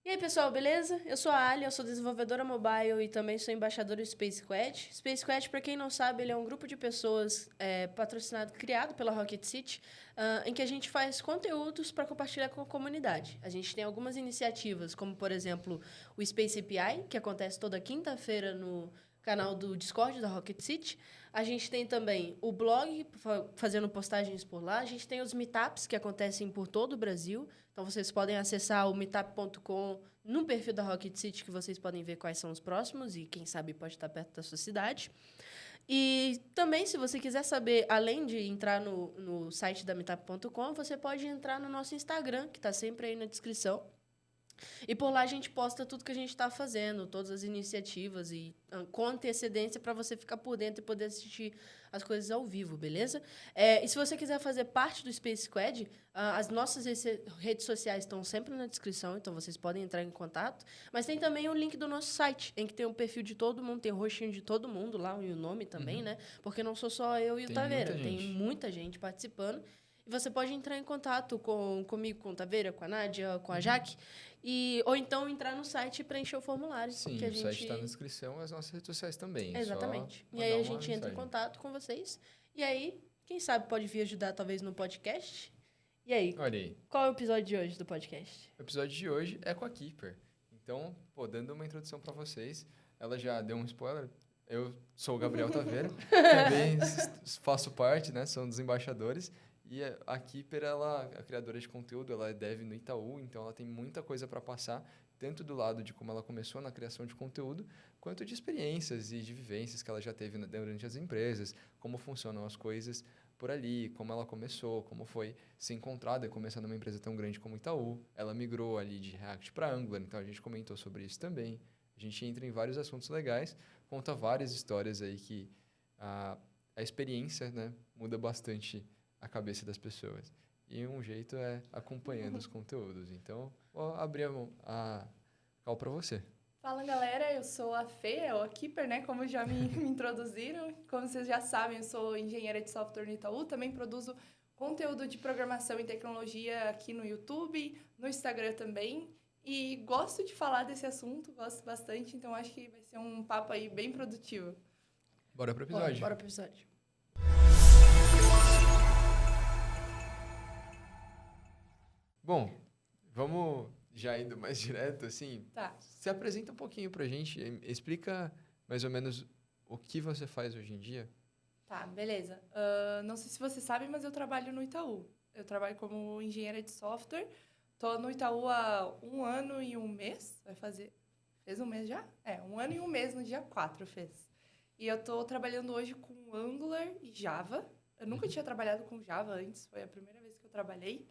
E aí, pessoal, beleza? Eu sou a Ali, eu sou desenvolvedora mobile e também sou embaixadora do Space Squad. Space Squad, para quem não sabe, ele é um grupo de pessoas patrocinado, criado pela Rocket City, em que a gente faz conteúdos para compartilhar com a comunidade. A gente tem algumas iniciativas, como, por exemplo, o Space API, que acontece toda quinta-feira no canal do Discord da Rocket City. A gente tem também o blog, fazendo postagens por lá. A gente tem os meetups, que acontecem por todo o Brasil. Então, vocês podem acessar o meetup.com no perfil da Rocket City, que vocês podem ver quais são os próximos e, quem sabe, pode estar perto da sua cidade. E também, se você quiser saber, além de entrar no site da meetup.com, você pode entrar no nosso Instagram, que está sempre aí na descrição. E por lá a gente posta tudo que a gente está fazendo, todas as iniciativas e com antecedência para você ficar por dentro e poder assistir as coisas ao vivo, beleza? E se você quiser fazer parte do Space Squad, as nossas redes sociais estão sempre na descrição, então vocês podem entrar em contato. Mas tem também o link do nosso site, em que tem o perfil de todo mundo, tem o rostinho de todo mundo lá, e o nome também, né? Porque não sou só eu e o Taveira, tem muita gente participando. E você pode entrar em contato comigo, com o Taveira, com a Nádia, com a Jaque, ou então entrar no site e preencher o formulário. Sim, que a o gente... site está na descrição e as nossas redes sociais também. Exatamente. E aí a gente entra em contato com vocês. E aí, quem sabe pode vir ajudar talvez no podcast. E aí, olha aí, qual é o episódio de hoje do podcast? O episódio de hoje é com a Keeper. Então, dando uma introdução para vocês, ela já deu um spoiler. Eu sou o Gabriel Taveira, também faço parte, né? Sou um dos embaixadores. E a Keeper, a criadora de conteúdo, ela é dev no Itaú, então ela tem muita coisa para passar, tanto do lado de como ela começou na criação de conteúdo, quanto de experiências e de vivências que ela já teve durante as empresas, como funcionam as coisas por ali, como ela começou, como foi ser encontrada e começar numa empresa tão grande como Itaú. Ela migrou ali de React para Angular, então a gente comentou sobre isso também. A gente entra em vários assuntos legais, conta várias histórias aí que a experiência, né, muda bastante a cabeça das pessoas. E um jeito é acompanhando os conteúdos. Então, vou abrir a call para você. Fala, galera. Eu sou a Fê, ou a Keeper, né? Como já me introduziram. Como vocês já sabem, eu sou engenheira de software no Itaú. Também produzo conteúdo de programação e tecnologia aqui no YouTube, no Instagram também. E gosto de falar desse assunto, gosto bastante. Então, acho que vai ser um papo aí bem produtivo. Bora pro episódio. Bora pro episódio. Bom, vamos já indo mais direto, assim. Tá. Se apresenta um pouquinho pra gente, explica mais ou menos o que você faz hoje em dia. Tá, beleza. Não sei se você sabe, mas eu trabalho no Itaú. Eu trabalho como engenheira de software. Tô no Itaú há 1 ano e 1 mês. Fez 1 mês já? 1 ano e 1 mês, no dia 4 fez. E eu tô trabalhando hoje com Angular e Java. Eu nunca tinha trabalhado com Java antes, foi a primeira vez que eu trabalhei.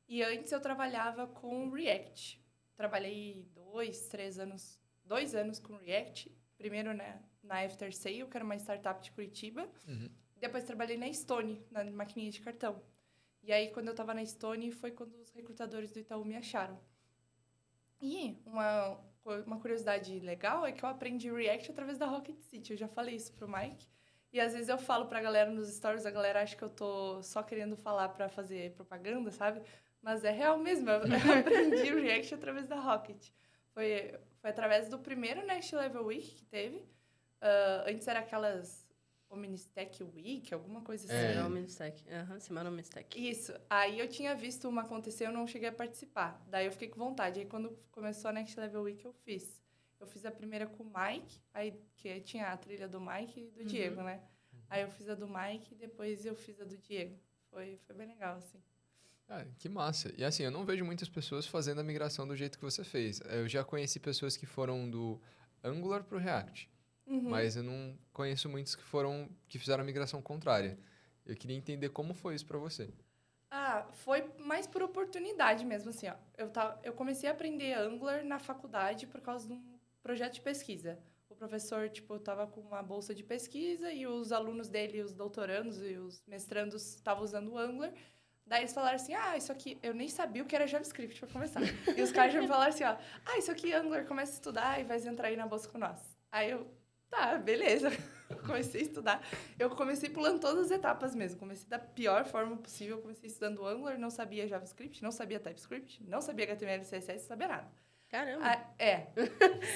E antes eu trabalhava com React. Trabalhei 2 anos com React. Primeiro na Aftersail, que era uma startup de Curitiba. Depois trabalhei na Stone, na maquininha de cartão. E aí, quando eu estava na Stone, foi quando os recrutadores do Itaú me acharam. E uma curiosidade legal é que eu aprendi React através da Rocket City. Eu já falei isso pro Mike. E às vezes eu falo pra galera nos stories, a galera acha que eu tô só querendo falar pra fazer propaganda, sabe? Mas é real mesmo, eu aprendi o React através da Rocket. Foi através do primeiro Next Level Week que teve. Antes era aquelas Omnistack Week, alguma coisa assim. Era Omnistack, semana Omnistack. Isso, aí eu tinha visto uma acontecer, eu não cheguei a participar. Daí eu fiquei com vontade, aí quando começou a Next Level Week eu fiz. Eu fiz a primeira com o Mike, aí que tinha a trilha do Mike e do Diego, né? Aí eu fiz a do Mike e depois eu fiz a do Diego. Foi bem legal, assim. Que massa. E assim, eu não vejo muitas pessoas fazendo a migração do jeito que você fez. Eu já conheci pessoas que foram do Angular pro React. Mas eu não conheço muitos que fizeram a migração contrária. Eu queria entender como foi isso para você. Foi mais por oportunidade mesmo, assim, ó. Eu comecei a aprender Angular na faculdade por causa de um projeto de pesquisa. O professor, tava com uma bolsa de pesquisa e os alunos dele, os doutorandos e os mestrandos estavam usando o Angular. Daí eles falaram assim, isso aqui... Eu nem sabia o que era JavaScript para começar. E os caras já me falaram assim, isso aqui Angular, começa a estudar e vai entrar aí na bolsa com nós. Aí eu, tá, beleza. Eu comecei a estudar. Eu comecei pulando todas as etapas mesmo. Comecei da pior forma possível. Comecei estudando Angular, não sabia JavaScript, não sabia TypeScript, não sabia HTML, CSS, não sabia nada. Caramba.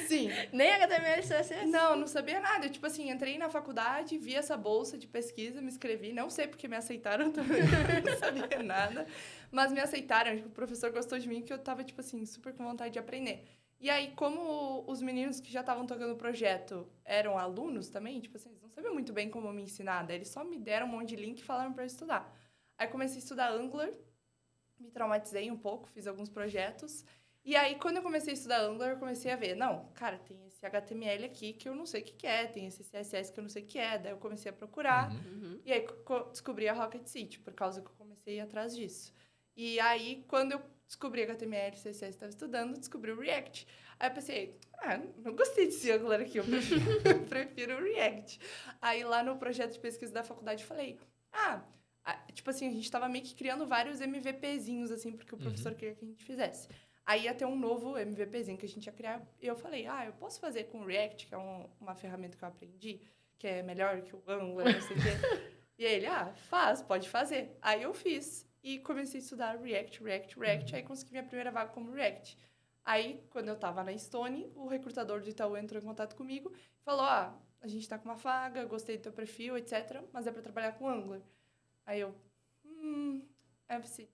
Sim. Nem HTML e CSS? Não sabia nada. Eu, tipo assim, entrei na faculdade, vi essa bolsa de pesquisa, me inscrevi. Não sei porque me aceitaram também, não sabia nada. Mas me aceitaram, tipo, o professor gostou de mim, que eu tava, tipo assim, super com vontade de aprender. E aí, como os meninos que já estavam tocando o projeto eram alunos também, tipo assim, eles não sabiam muito bem como me ensinar, daí eles só me deram um monte de link e falaram para eu estudar. Aí comecei a estudar Angular, me traumatizei um pouco, fiz alguns projetos. E aí, quando eu comecei a estudar Angular, eu comecei a ver, não, cara, tem esse HTML aqui que eu não sei o que é, tem esse CSS que eu não sei o que é. Daí eu comecei a procurar, e aí descobri a Rocket City, por causa que eu comecei a ir atrás disso. E aí, quando eu descobri HTML e CSS, estava estudando, descobri o React. Aí eu pensei, não gostei desse Angular aqui, eu prefiro o React. Aí lá no projeto de pesquisa da faculdade eu falei, tipo assim, a gente estava meio que criando vários MVPzinhos, assim, porque o professor queria que a gente fizesse. Aí ia ter um novo MVPzinho que a gente ia criar. E eu falei, eu posso fazer com o React, que é uma ferramenta que eu aprendi, que é melhor que o Angular, não sei o quê. E aí ele, pode fazer. Aí eu fiz. E comecei a estudar React. Aí consegui minha primeira vaga como React. Aí, quando eu estava na Stone, o recrutador do Itaú entrou em contato comigo e falou, a gente está com uma vaga, gostei do teu perfil, etc., mas é para trabalhar com Angular. Aí eu, Aí eu pensei,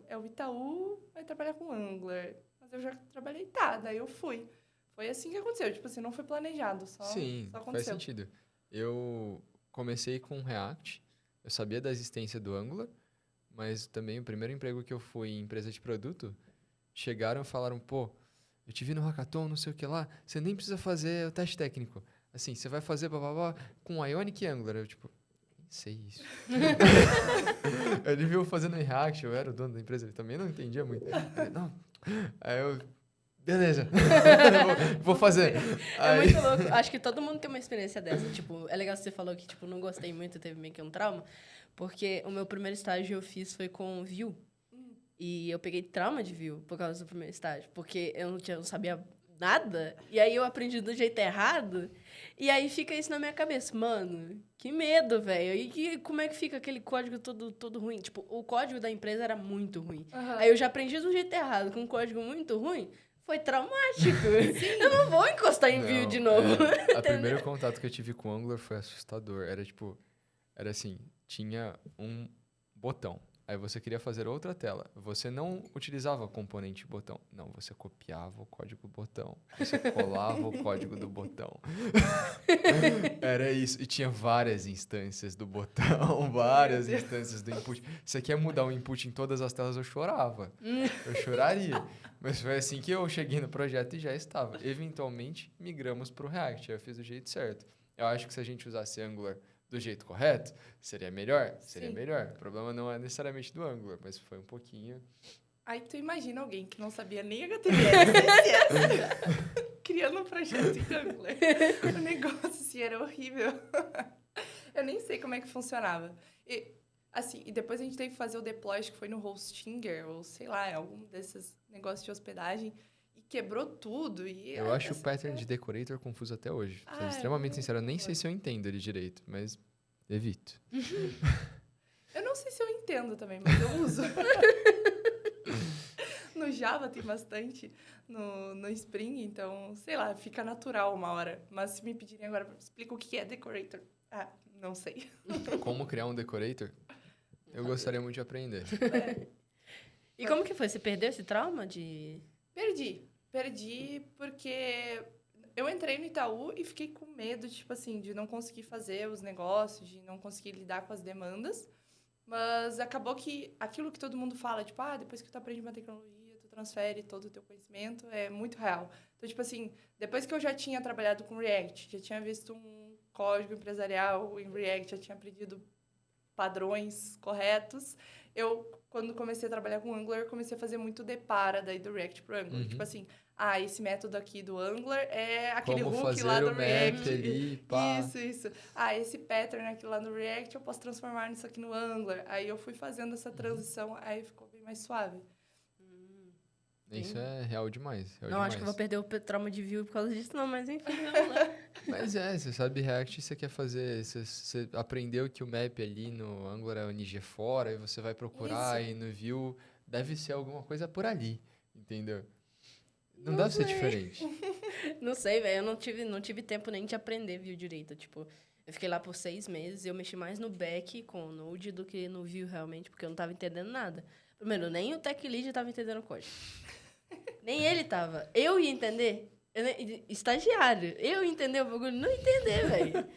é o Itaú, vai trabalhar com Angular. Mas eu já trabalhei, daí eu fui. Foi assim que aconteceu, tipo assim, não foi planejado, só aconteceu. Faz sentido. Eu comecei com React, eu sabia da existência do Angular, mas também o primeiro emprego que eu fui em empresa de produto, chegaram e falaram, eu te vi no hackathon, não sei o que lá, você nem precisa fazer o teste técnico. Assim, você vai fazer com Ionic e Angular. Eu, tipo, nem sei isso. Ele viu fazendo em React, eu era o dono da empresa, ele também não entendia muito. Ele, não. Aí eu, beleza, vou fazer. É muito louco. Acho que todo mundo tem uma experiência dessa. Tipo, é legal que você falou que, tipo, não gostei muito, teve meio que um trauma. Porque o meu primeiro estágio eu fiz foi com Vue. E eu peguei trauma de Vue por causa do primeiro estágio. Porque eu não sabia nada. E aí eu aprendi do jeito errado. E aí fica isso na minha cabeça. Mano, que medo, velho. E como é que fica aquele código todo ruim? Tipo, o código da empresa era muito ruim. Aí eu já aprendi do jeito errado, com um código muito ruim. Foi traumático. Eu não vou encostar em Vue de novo. O primeiro contato que eu tive com o Angular foi assustador. Era assim, tinha um botão. Aí você queria fazer outra tela. Você não utilizava o componente botão. Não, você copiava o código do botão. Você colava o código do botão. Era isso. E tinha várias instâncias do botão, várias instâncias do input. Você quer mudar o input em todas as telas, eu chorava. Eu choraria. Mas foi assim que eu cheguei no projeto e já estava. Eventualmente, migramos para o React. Eu fiz do jeito certo. Eu acho que se a gente usasse Angular do jeito correto, seria melhor? Seria melhor. O problema não é necessariamente do Angular, mas foi um pouquinho... Aí tu imagina alguém que não sabia nem HTML, CSS, criando um projeto em Angular. O negócio, assim, era horrível. Eu nem sei como é que funcionava. E depois a gente teve que fazer o deploy, acho que foi no Hostinger, ou sei lá, algum desses negócios de hospedagem. Quebrou tudo. Eu acho o pattern de decorator confuso até hoje. Sendo extremamente sincero, eu nem sei se eu entendo ele direito, mas evito. Eu não sei se eu entendo também, mas eu uso. No Java tem bastante, no Spring, então, sei lá, fica natural uma hora. Mas se me pedirem agora, explica o que é decorator. Não sei. Como criar um decorator? Eu gostaria muito de aprender. E como que foi? Você perdeu esse trauma de... Perdi porque eu entrei no Itaú e fiquei com medo, tipo assim, de não conseguir fazer os negócios, de não conseguir lidar com as demandas. Mas acabou que aquilo que todo mundo fala, tipo, depois que tu aprende uma tecnologia, tu transfere todo o teu conhecimento, é muito real. Então, tipo assim, depois que eu já tinha trabalhado com React, já tinha visto um código empresarial em React, já tinha aprendido padrões corretos, quando comecei a trabalhar com Angular, eu comecei a fazer muito depara daí do React pro Angular. Tipo assim, esse método aqui do Angular é aquele como hook lá do React. Ali, pá. Isso. Esse pattern aqui lá no React eu posso transformar nisso aqui no Angular. Aí eu fui fazendo essa transição, aí ficou bem mais suave. Isso é real demais. Acho que eu vou perder o trauma de Vue por causa disso, não, mas enfim, vamos lá. Mas você sabe React, você quer fazer... Você aprendeu que o map ali no Angular é ONG fora, e você vai procurar, e no Vue deve ser alguma coisa por ali, entendeu? Não deve ser diferente. Não sei, velho. Eu não tive tempo nem de aprender Vue direito. Tipo, eu fiquei lá por 6 meses e eu mexi mais no back com o Node do que no Vue, realmente, porque eu não tava entendendo nada. Primeiro, nem o Tech Lead tava entendendo o código. Nem ele tava. Eu ia entender. Estagiário. Eu ia entender o bagulho. Não entender, velho.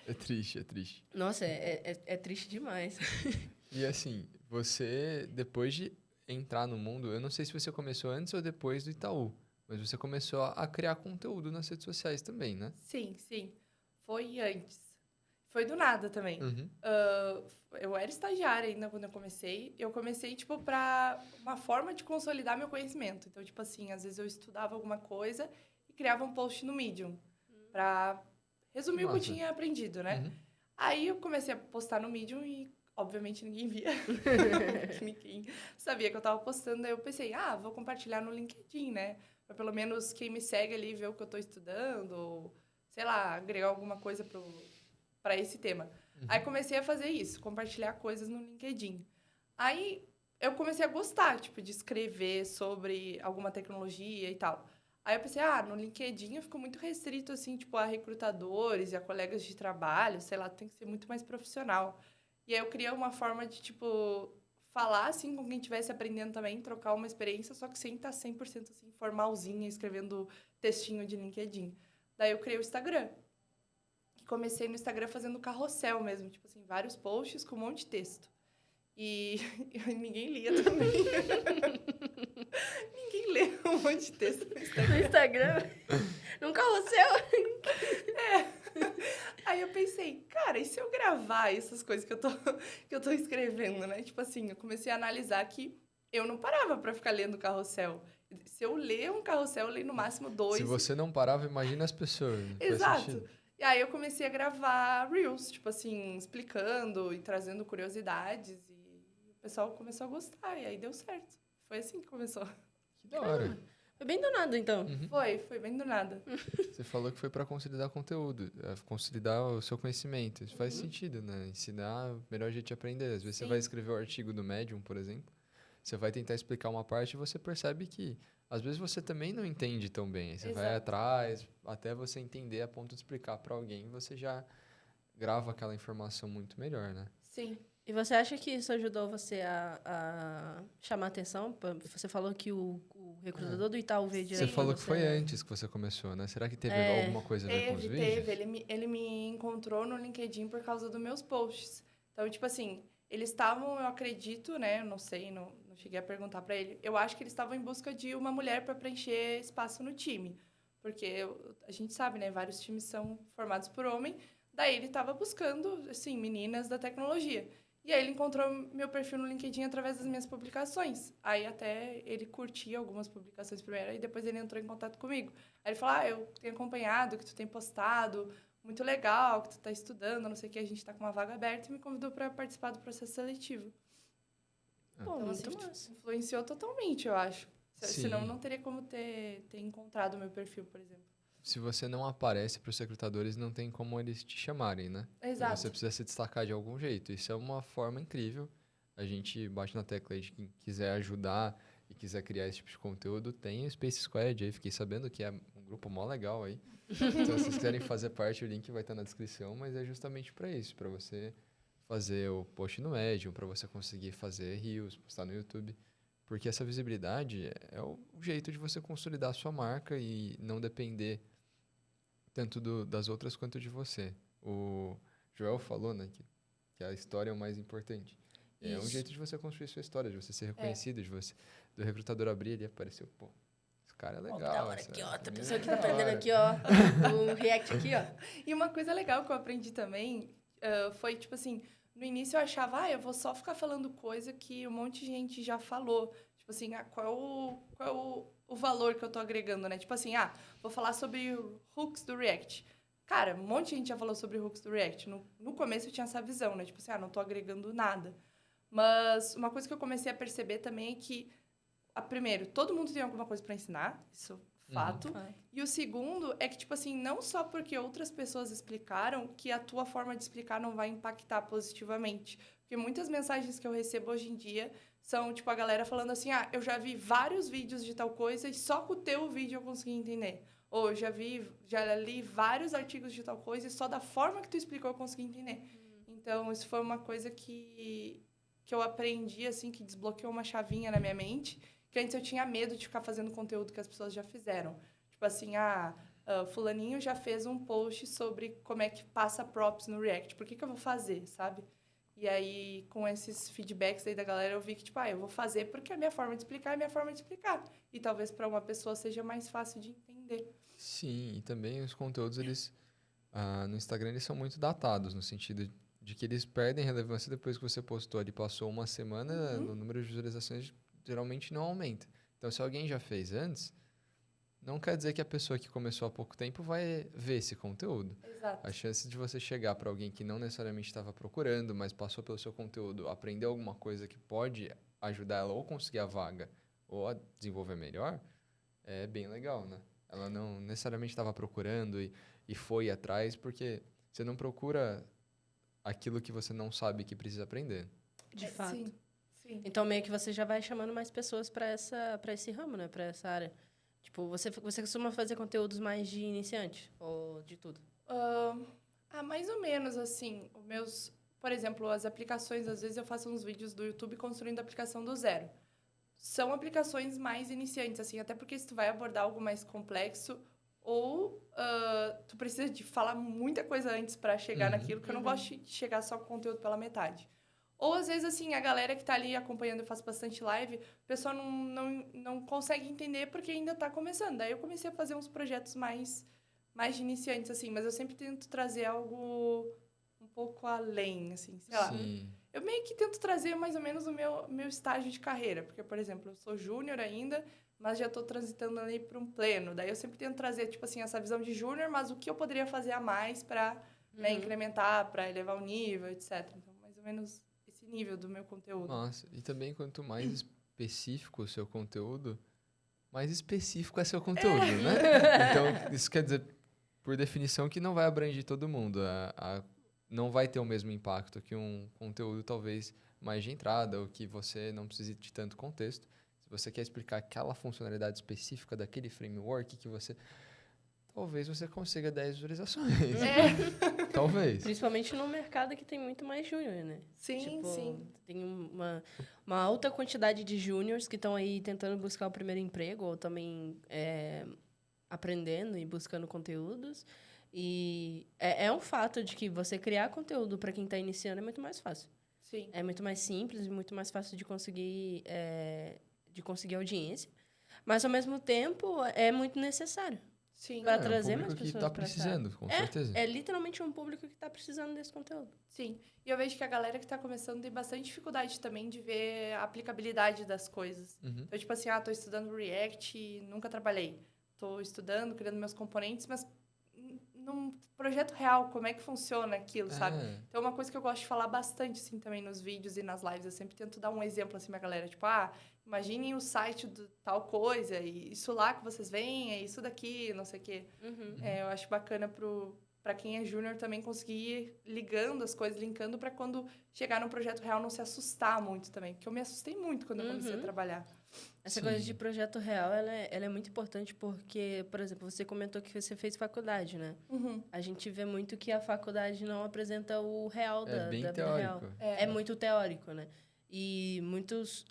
É triste, é triste. Nossa, é triste demais. E assim, você, depois de entrar no mundo, eu não sei se você começou antes ou depois do Itaú, mas você começou a criar conteúdo nas redes sociais também, né? Sim, sim. Foi antes. Foi do nada também. Uhum. Eu era estagiária ainda quando eu comecei. Eu comecei, tipo, pra uma forma de consolidar meu conhecimento. Então, tipo assim, às vezes eu estudava alguma coisa e criava um post no Medium pra resumir o que eu Massa. tinha aprendido, né? Uhum. Aí eu comecei a postar no Medium e, obviamente, ninguém via. Ninguém sabia que eu tava postando. Daí eu pensei, vou compartilhar no LinkedIn, né? Pra pelo menos quem me segue ali ver o que eu tô estudando, ou, sei lá, agregar alguma coisa pra esse tema. Aí comecei a fazer isso, compartilhar coisas no LinkedIn. Aí eu comecei a gostar, tipo, de escrever sobre alguma tecnologia e tal. Aí eu pensei, no LinkedIn eu fico muito restrito, assim, tipo, a recrutadores e a colegas de trabalho, sei lá, tem que ser muito mais profissional. E aí eu criei uma forma de, tipo, falar, assim, com quem estivesse aprendendo também, trocar uma experiência, só que sem estar 100% assim, formalzinha, escrevendo textinho de LinkedIn. Daí eu criei o Instagram. E comecei no Instagram fazendo carrossel mesmo, tipo assim, vários posts com um monte de texto. E ninguém lia também. Ninguém lê um monte de texto no Instagram. No Instagram, num carrossel. Aí eu pensei, cara, e se eu gravar essas coisas que eu tô escrevendo, né? Tipo assim, eu comecei a analisar que eu não parava pra ficar lendo carrossel. Se eu ler um carrossel, eu leio no máximo 2. Se você não parava, imagina as pessoas. Faz Exato. sentido. E aí eu comecei a gravar Reels, tipo assim, explicando e trazendo curiosidades. E o pessoal começou a gostar, e aí deu certo. Foi assim que começou. Que da hora. Foi bem do nada, então. Uhum. Foi bem do nada. Você falou que foi para consolidar conteúdo, consolidar o seu conhecimento. Isso faz sentido, né? Ensinar o melhor jeito de aprender. Às vezes você Sim. vai escrever o artigo do Medium, por exemplo. Você vai tentar explicar uma parte e você percebe que, às vezes, você também não entende tão bem. Aí você vai Exato. atrás, até você entender a ponto de explicar para alguém, você já grava aquela informação muito melhor, né? Sim. E você acha que isso ajudou você a chamar atenção? Você falou que o recrutador do Itaú veio direto Você pra falou que foi né? antes que você começou, né? Será que teve É, alguma coisa a ver com os vídeos? Teve. Ele me encontrou no LinkedIn por causa dos meus posts. Então, tipo assim, eles estavam, eu acredito, né? Eu não sei, não cheguei a perguntar pra ele. Eu acho que eles estavam em busca de uma mulher para preencher espaço no time. Porque a gente sabe, né? Vários times são formados por homem. Daí ele estava buscando, assim, meninas da tecnologia. E aí ele encontrou meu perfil no LinkedIn através das minhas publicações. Aí até ele curtia algumas publicações primeiro e depois ele entrou em contato comigo. Aí ele falou, eu tenho acompanhado o que tu tem postado, muito legal, que tu tá estudando, não sei o que, a gente tá com uma vaga aberta e me convidou para participar do processo seletivo. Pô, Então, muito assim, massa. influenciou totalmente, eu acho. Sim. Senão não teria como ter encontrado o meu perfil, por exemplo. Se você não aparece para os recrutadores, não tem como eles te chamarem, né? Exato. Você precisa se destacar de algum jeito. Isso é uma forma incrível. A gente bate na tecla aí de quem quiser ajudar e quiser criar esse tipo de conteúdo. Tem o Space Squad aí, fiquei sabendo que é um grupo mó legal aí. Então, se vocês quiserem fazer parte, o link vai estar na descrição, mas é justamente para isso, para você fazer o post no Medium, para você conseguir fazer reels, postar no YouTube. Porque essa visibilidade é o jeito de você consolidar a sua marca e não depender tanto das outras quanto de você. O Joel falou, né, que a história é o mais importante. É um Isso. jeito de você construir sua história, de você ser reconhecido, de você do recrutador abrir ali e aparecer, pô, esse cara é legal. Da hora essa aqui, ó. Outra menina pessoa é que tá da aprendendo hora. aqui, ó. O React aqui, ó. E uma coisa legal que eu aprendi também foi, tipo assim, no início eu achava, eu vou só ficar falando coisa que um monte de gente já falou. Tipo assim, qual é o valor que eu tô agregando, né? Tipo assim, vou falar sobre hooks do React. Cara, um monte de gente já falou sobre hooks do React. No começo eu tinha essa visão, né? Tipo assim, não tô agregando nada. Mas uma coisa que eu comecei a perceber também é que, primeiro, todo mundo tem alguma coisa para ensinar, isso é fato. E o segundo é que, tipo assim, não só porque outras pessoas explicaram que a tua forma de explicar não vai impactar positivamente. Porque muitas mensagens que eu recebo hoje em dia são, tipo, a galera falando assim, eu já vi vários vídeos de tal coisa e só com o teu vídeo eu consegui entender. Ou já li vários artigos de tal coisa e só da forma que tu explicou eu consegui entender. Então, isso foi uma coisa que eu aprendi, assim, que desbloqueou uma chavinha na minha mente, que antes eu tinha medo de ficar fazendo conteúdo que as pessoas já fizeram. Tipo assim, fulaninho já fez um post sobre como é que passa props no React. Por que eu vou fazer, sabe? E aí, com esses feedbacks aí da galera, eu vi que, tipo, eu vou fazer porque a minha forma de explicar é a minha forma de explicar. E talvez para uma pessoa seja mais fácil de entender. Sim, e também os conteúdos, eles, no Instagram, eles são muito datados, no sentido de que eles perdem relevância depois que você postou ali, passou uma semana, o número de visualizações geralmente não aumenta. Então, se alguém já fez antes, não quer dizer que a pessoa que começou há pouco tempo vai ver esse conteúdo. Exato. A chance de você chegar para alguém que não necessariamente estava procurando, mas passou pelo seu conteúdo, aprender alguma coisa que pode ajudar ela ou conseguir a vaga ou a desenvolver melhor, é bem legal, né? Ela não necessariamente estava procurando e foi atrás, porque você não procura aquilo que você não sabe que precisa aprender. De fato. Sim, sim. Então, meio que você já vai chamando mais pessoas para esse ramo, né? Para essa área. Tipo, você costuma fazer conteúdos mais de iniciante ou de tudo? Mais ou menos, assim. Por exemplo, as aplicações, às vezes eu faço uns vídeos do YouTube construindo a aplicação do zero. São aplicações mais iniciantes, assim, até porque se tu vai abordar algo mais complexo, ou tu precisa de falar muita coisa antes para chegar naquilo, que eu não gosto de chegar só com o conteúdo pela metade. Ou, às vezes, assim, a galera que tá ali acompanhando, eu faço bastante live, o pessoal não consegue entender porque ainda tá começando. Daí eu comecei a fazer uns projetos mais de iniciantes, assim, mas eu sempre tento trazer algo um pouco além, assim, sei lá. Sim. Eu meio que tento trazer mais ou menos o meu estágio de carreira, porque, por exemplo, eu sou júnior ainda, mas já estou transitando ali para um pleno. Daí eu sempre tento trazer, tipo assim, essa visão de júnior, mas o que eu poderia fazer a mais para incrementar, para elevar o nível, etc. Então, mais ou menos esse nível do meu conteúdo. Nossa, e também quanto mais específico o seu conteúdo, mais específico é seu conteúdo, né? Então, isso quer dizer, por definição, que não vai abranger todo mundo. Não vai ter o mesmo impacto que um conteúdo talvez mais de entrada, ou que você não precise de tanto contexto. Se você quer explicar aquela funcionalidade específica daquele framework que você... Talvez você consiga 10 visualizações. Talvez. Principalmente no mercado que tem muito mais júnior, né? Sim, tipo, sim. Tem uma alta quantidade de júniors que estão aí tentando buscar o primeiro emprego ou também aprendendo e buscando conteúdos. E é um fato de que você criar conteúdo para quem está iniciando é muito mais fácil. Sim. É muito mais simples e muito mais fácil de conseguir audiência. Mas, ao mesmo tempo, é muito necessário. Sim. Para trazer um mais público pessoas que está precisando, com certeza. É literalmente um público que está precisando desse conteúdo. Sim. E eu vejo que a galera que está começando tem bastante dificuldade também de ver a aplicabilidade das coisas. Então, tipo assim, tô estudando React e nunca trabalhei. Tô estudando, criando meus componentes, mas num projeto real, como é que funciona aquilo, sabe? Então, é uma coisa que eu gosto de falar bastante, assim, também nos vídeos e nas lives. Eu sempre tento dar um exemplo, assim, pra galera. Tipo, imaginem o site do tal coisa, e isso lá que vocês veem, é isso daqui, não sei o quê. Eu acho bacana para quem é júnior também conseguir ir ligando as coisas, linkando para quando chegar num projeto real não se assustar muito também. Porque eu me assustei muito quando eu comecei a trabalhar. Essa coisa de projeto real, ela é muito importante porque, por exemplo, você comentou que você fez faculdade, né? A gente vê muito que a faculdade não apresenta o real da vida real. É muito teórico, né? E muitos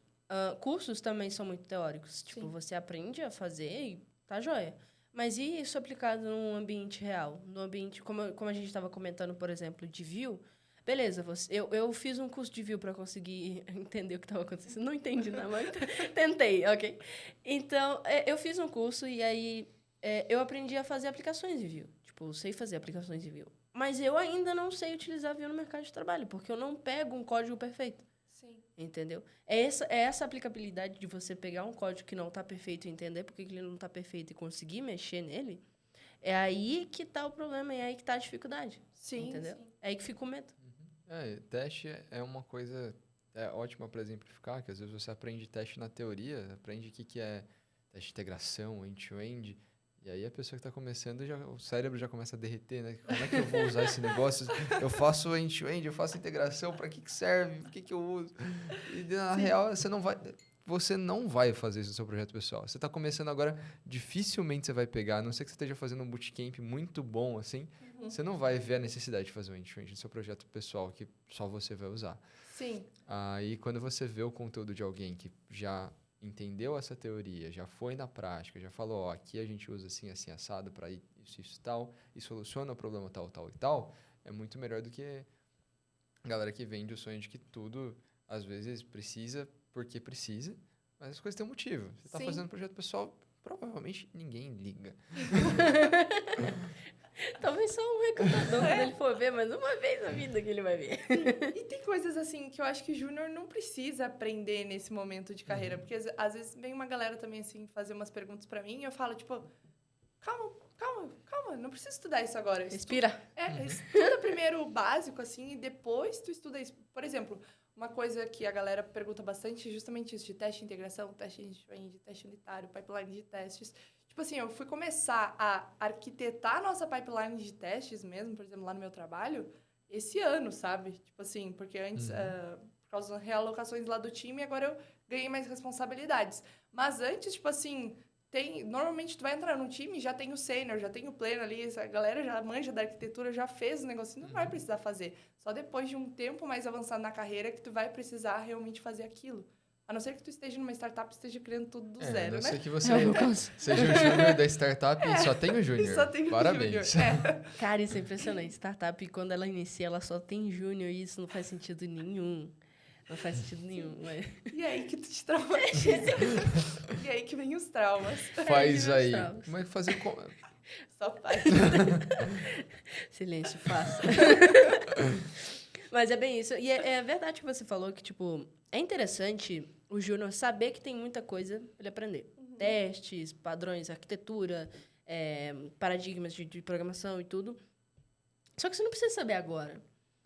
cursos também são muito teóricos. Tipo, você aprende a fazer e tá joia. Mas e isso aplicado num ambiente real? No ambiente, como a gente estava comentando, por exemplo, de Vue, beleza, eu fiz um curso de Vue para conseguir entender o que estava acontecendo. Não entendi, não, mas tentei, ok? Então, eu fiz um curso e aí eu aprendi a fazer aplicações de Vue. Tipo, sei fazer aplicações de Vue. Mas eu ainda não sei utilizar Vue no mercado de trabalho, porque eu não pego um código perfeito. Sim. Entendeu? É essa aplicabilidade de você pegar um código que não está perfeito e entender por que ele não está perfeito e conseguir mexer nele, é aí que está o problema, é aí que está a dificuldade. Sim, entendeu? sim. É aí que fica o medo. Teste é uma coisa ótima para exemplificar, que às vezes você aprende teste na teoria, aprende o que é teste de integração, end-to-end, E aí a pessoa que está começando, o cérebro já começa a derreter, né? Como é que eu vou usar esse negócio? Eu faço end-to-end, eu faço integração, para que serve? Por que eu uso? E na real, você não vai fazer isso no seu projeto pessoal. Você está começando agora, dificilmente você vai pegar, a não ser que você esteja fazendo um bootcamp muito bom, assim, você não vai ver a necessidade de fazer um end-to-end no seu projeto pessoal, que só você vai usar. Sim. Aí, quando você vê o conteúdo de alguém que já entendeu essa teoria, já foi na prática, já falou, ó, aqui a gente usa assim, assim, assado para isso, isso, tal, e soluciona o problema tal, tal e tal, é muito melhor do que a galera que vende o sonho de que tudo, às vezes, precisa porque precisa, mas as coisas têm um motivo. Você está fazendo um projeto pessoal, provavelmente ninguém liga. Talvez só um recrutador quando ele for ver, mas uma vez na vida que ele vai ver. E tem coisas assim que eu acho que o júnior não precisa aprender nesse momento de carreira, porque às vezes vem uma galera também assim fazer umas perguntas pra mim e eu falo tipo, calma, não precisa estudar isso agora. Respira. Estuda primeiro o básico assim e depois tu estuda isso. Por exemplo, uma coisa que a galera pergunta bastante é justamente isso, de teste de integração, teste de teste unitário, pipeline de testes. Tipo assim, eu fui começar a arquitetar a nossa pipeline de testes mesmo, por exemplo, lá no meu trabalho, esse ano, sabe? Tipo assim, porque antes, por causa das realocações lá do time, agora eu ganhei mais responsabilidades. Mas antes, tipo assim, normalmente tu vai entrar num time, já tem o sênior, já tem o pleno ali, a galera já manja da arquitetura, já fez o negocinho, não vai precisar fazer. Só depois de um tempo mais avançado na carreira que tu vai precisar realmente fazer aquilo. A não ser que tu esteja numa startup e esteja criando tudo do zero, né? A não ser que você seja o júnior da startup e só tem o júnior. Só tem o Parabéns. júnior. Cara, isso é impressionante. Startup, quando ela inicia, ela só tem júnior e isso não faz sentido nenhum. Não faz sentido nenhum, mas... E aí que tu te traumatiza. E aí que vem os traumas. Faz aí. Como é que fazer... Só faz. Silêncio, faça. Mas é bem isso. E é verdade que você falou que, tipo, é interessante o júnior saber que tem muita coisa para ele aprender. Testes, padrões, arquitetura, paradigmas de programação e tudo. Só que você não precisa saber agora.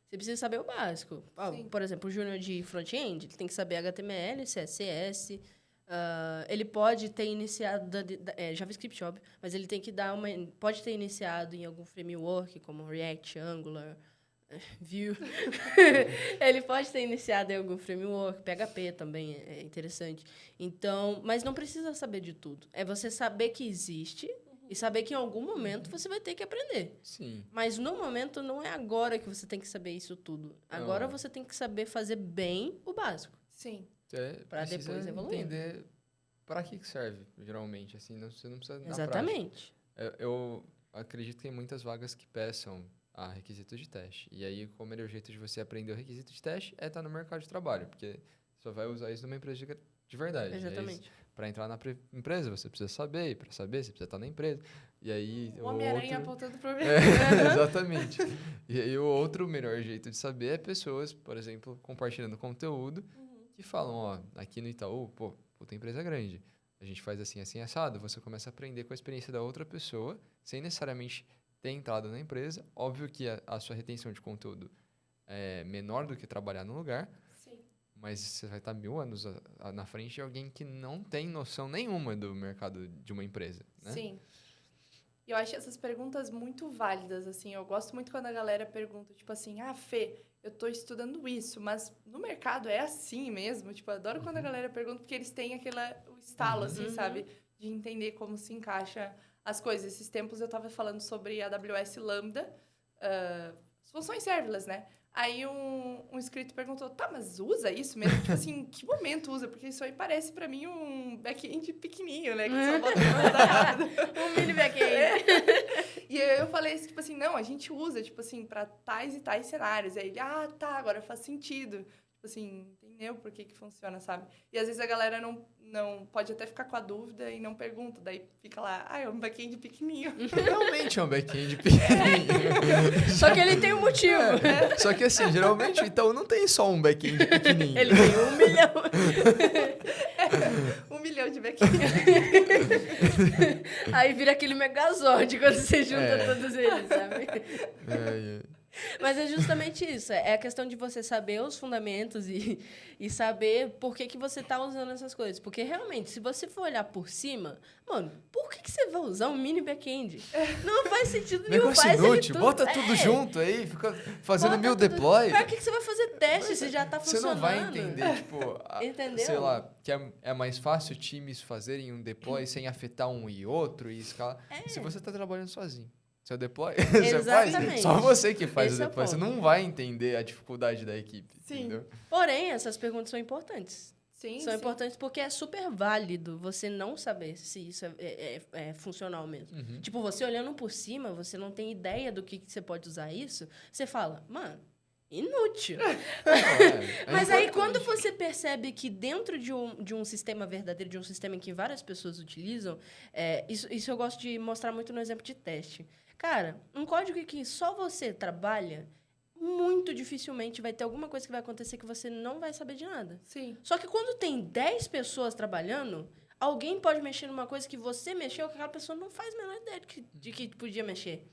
Você precisa saber o básico. Por exemplo, o júnior de front-end, ele tem que saber HTML, CSS. Ele pode ter iniciado JavaScript, óbvio, mas ele tem que pode ter iniciado em algum framework, como React, Angular, Vue. Ele pode ter iniciado em algum framework, PHP também é interessante. Então, mas não precisa saber de tudo. É você saber que existe e saber que em algum momento você vai ter que aprender. Sim. Mas no momento não é agora que você tem que saber isso tudo. Agora você tem que saber fazer bem o básico. Sim. Para depois evoluir. Entender para que serve, geralmente. Assim, você não precisa Exatamente. Eu acredito que tem muitas vagas que peçam a requisito de teste. E aí, o melhor jeito de você aprender o requisito de teste é estar no mercado de trabalho, porque você só vai usar isso numa empresa de verdade. Exatamente. Para entrar na empresa, você precisa saber, e para saber, você precisa estar na empresa. E aí, o Homem-Aranha apontando para mim. Exatamente. E aí, o outro melhor jeito de saber é pessoas, por exemplo, compartilhando conteúdo, que falam, ó, aqui no Itaú, puta empresa grande, a gente faz assim, assim, assado. Você começa a aprender com a experiência da outra pessoa, sem necessariamente ter entrado na empresa. Óbvio que a sua retenção de conteúdo é menor do que trabalhar no lugar. Sim. Mas você vai estar 1000 anos na frente de alguém que não tem noção nenhuma do mercado de uma empresa, né? Sim. E eu acho essas perguntas muito válidas, assim. Eu gosto muito quando a galera pergunta, tipo assim, Fê, eu tô estudando isso, mas no mercado é assim mesmo? Tipo, eu adoro quando a galera pergunta, porque eles têm o estalo, assim, sabe? De entender como se encaixa as coisas. Esses tempos eu estava falando sobre a AWS Lambda, as funções serverless, né? Aí um inscrito perguntou, tá, mas usa isso mesmo? Tipo assim, em que momento usa? Porque isso aí parece pra mim um back-end pequenininho, né? Que só bota rápido. Um mini back-end. E eu falei, tipo assim, não, a gente usa, tipo assim, pra tais e tais cenários. Aí ele, tá, agora faz sentido. Tipo assim, entendeu por que funciona, sabe? E às vezes a galera não pode até ficar com a dúvida e não pergunta. Daí fica lá, é um back-end pequenininho. Realmente é um back-end pequenininho. Só que ele tem um motivo. Só que assim, geralmente, então não tem só um back-end pequenininho. Ele tem 1 milhão. 1 milhão de back-end. Aí vira aquele megazord quando você junta todos eles, sabe? Mas é justamente isso. É a questão de você saber os fundamentos e saber por que você tá usando essas coisas. Porque, realmente, se você for olhar por cima, mano, por que você vai usar um mini back-end? Não faz sentido nenhum. Negócio Faz ele inútil, tudo. bota tudo junto aí, fica fazendo Bota mil tudo- deploy. Pra que você vai fazer teste se já tá Você funcionando? não vai entender, tipo, Entendeu? sei lá, que é mais fácil times fazerem um deploy sem afetar um e outro e escalar. Se você tá trabalhando sozinho. Seu deploy, você faz, Exatamente. só você que faz Esse é o o deploy. Você ponto. não vai entender a dificuldade da equipe, Sim. entendeu? Porém, essas perguntas são importantes. Sim, São sim. importantes porque é super válido você não saber se isso é funcional mesmo. Uhum. Tipo, você olhando por cima, você não tem ideia do que você pode usar isso, você fala, mano, inútil. É Mas aí, importante. quando você percebe que dentro de um sistema verdadeiro, de um sistema em que várias pessoas utilizam, isso eu gosto de mostrar muito no exemplo de teste. Cara, um código que só você trabalha, muito dificilmente vai ter alguma coisa que vai acontecer que você não vai saber de nada. Sim. Só que quando tem 10 pessoas trabalhando, alguém pode mexer numa coisa que você mexeu, que aquela pessoa não faz a menor ideia de que podia mexer.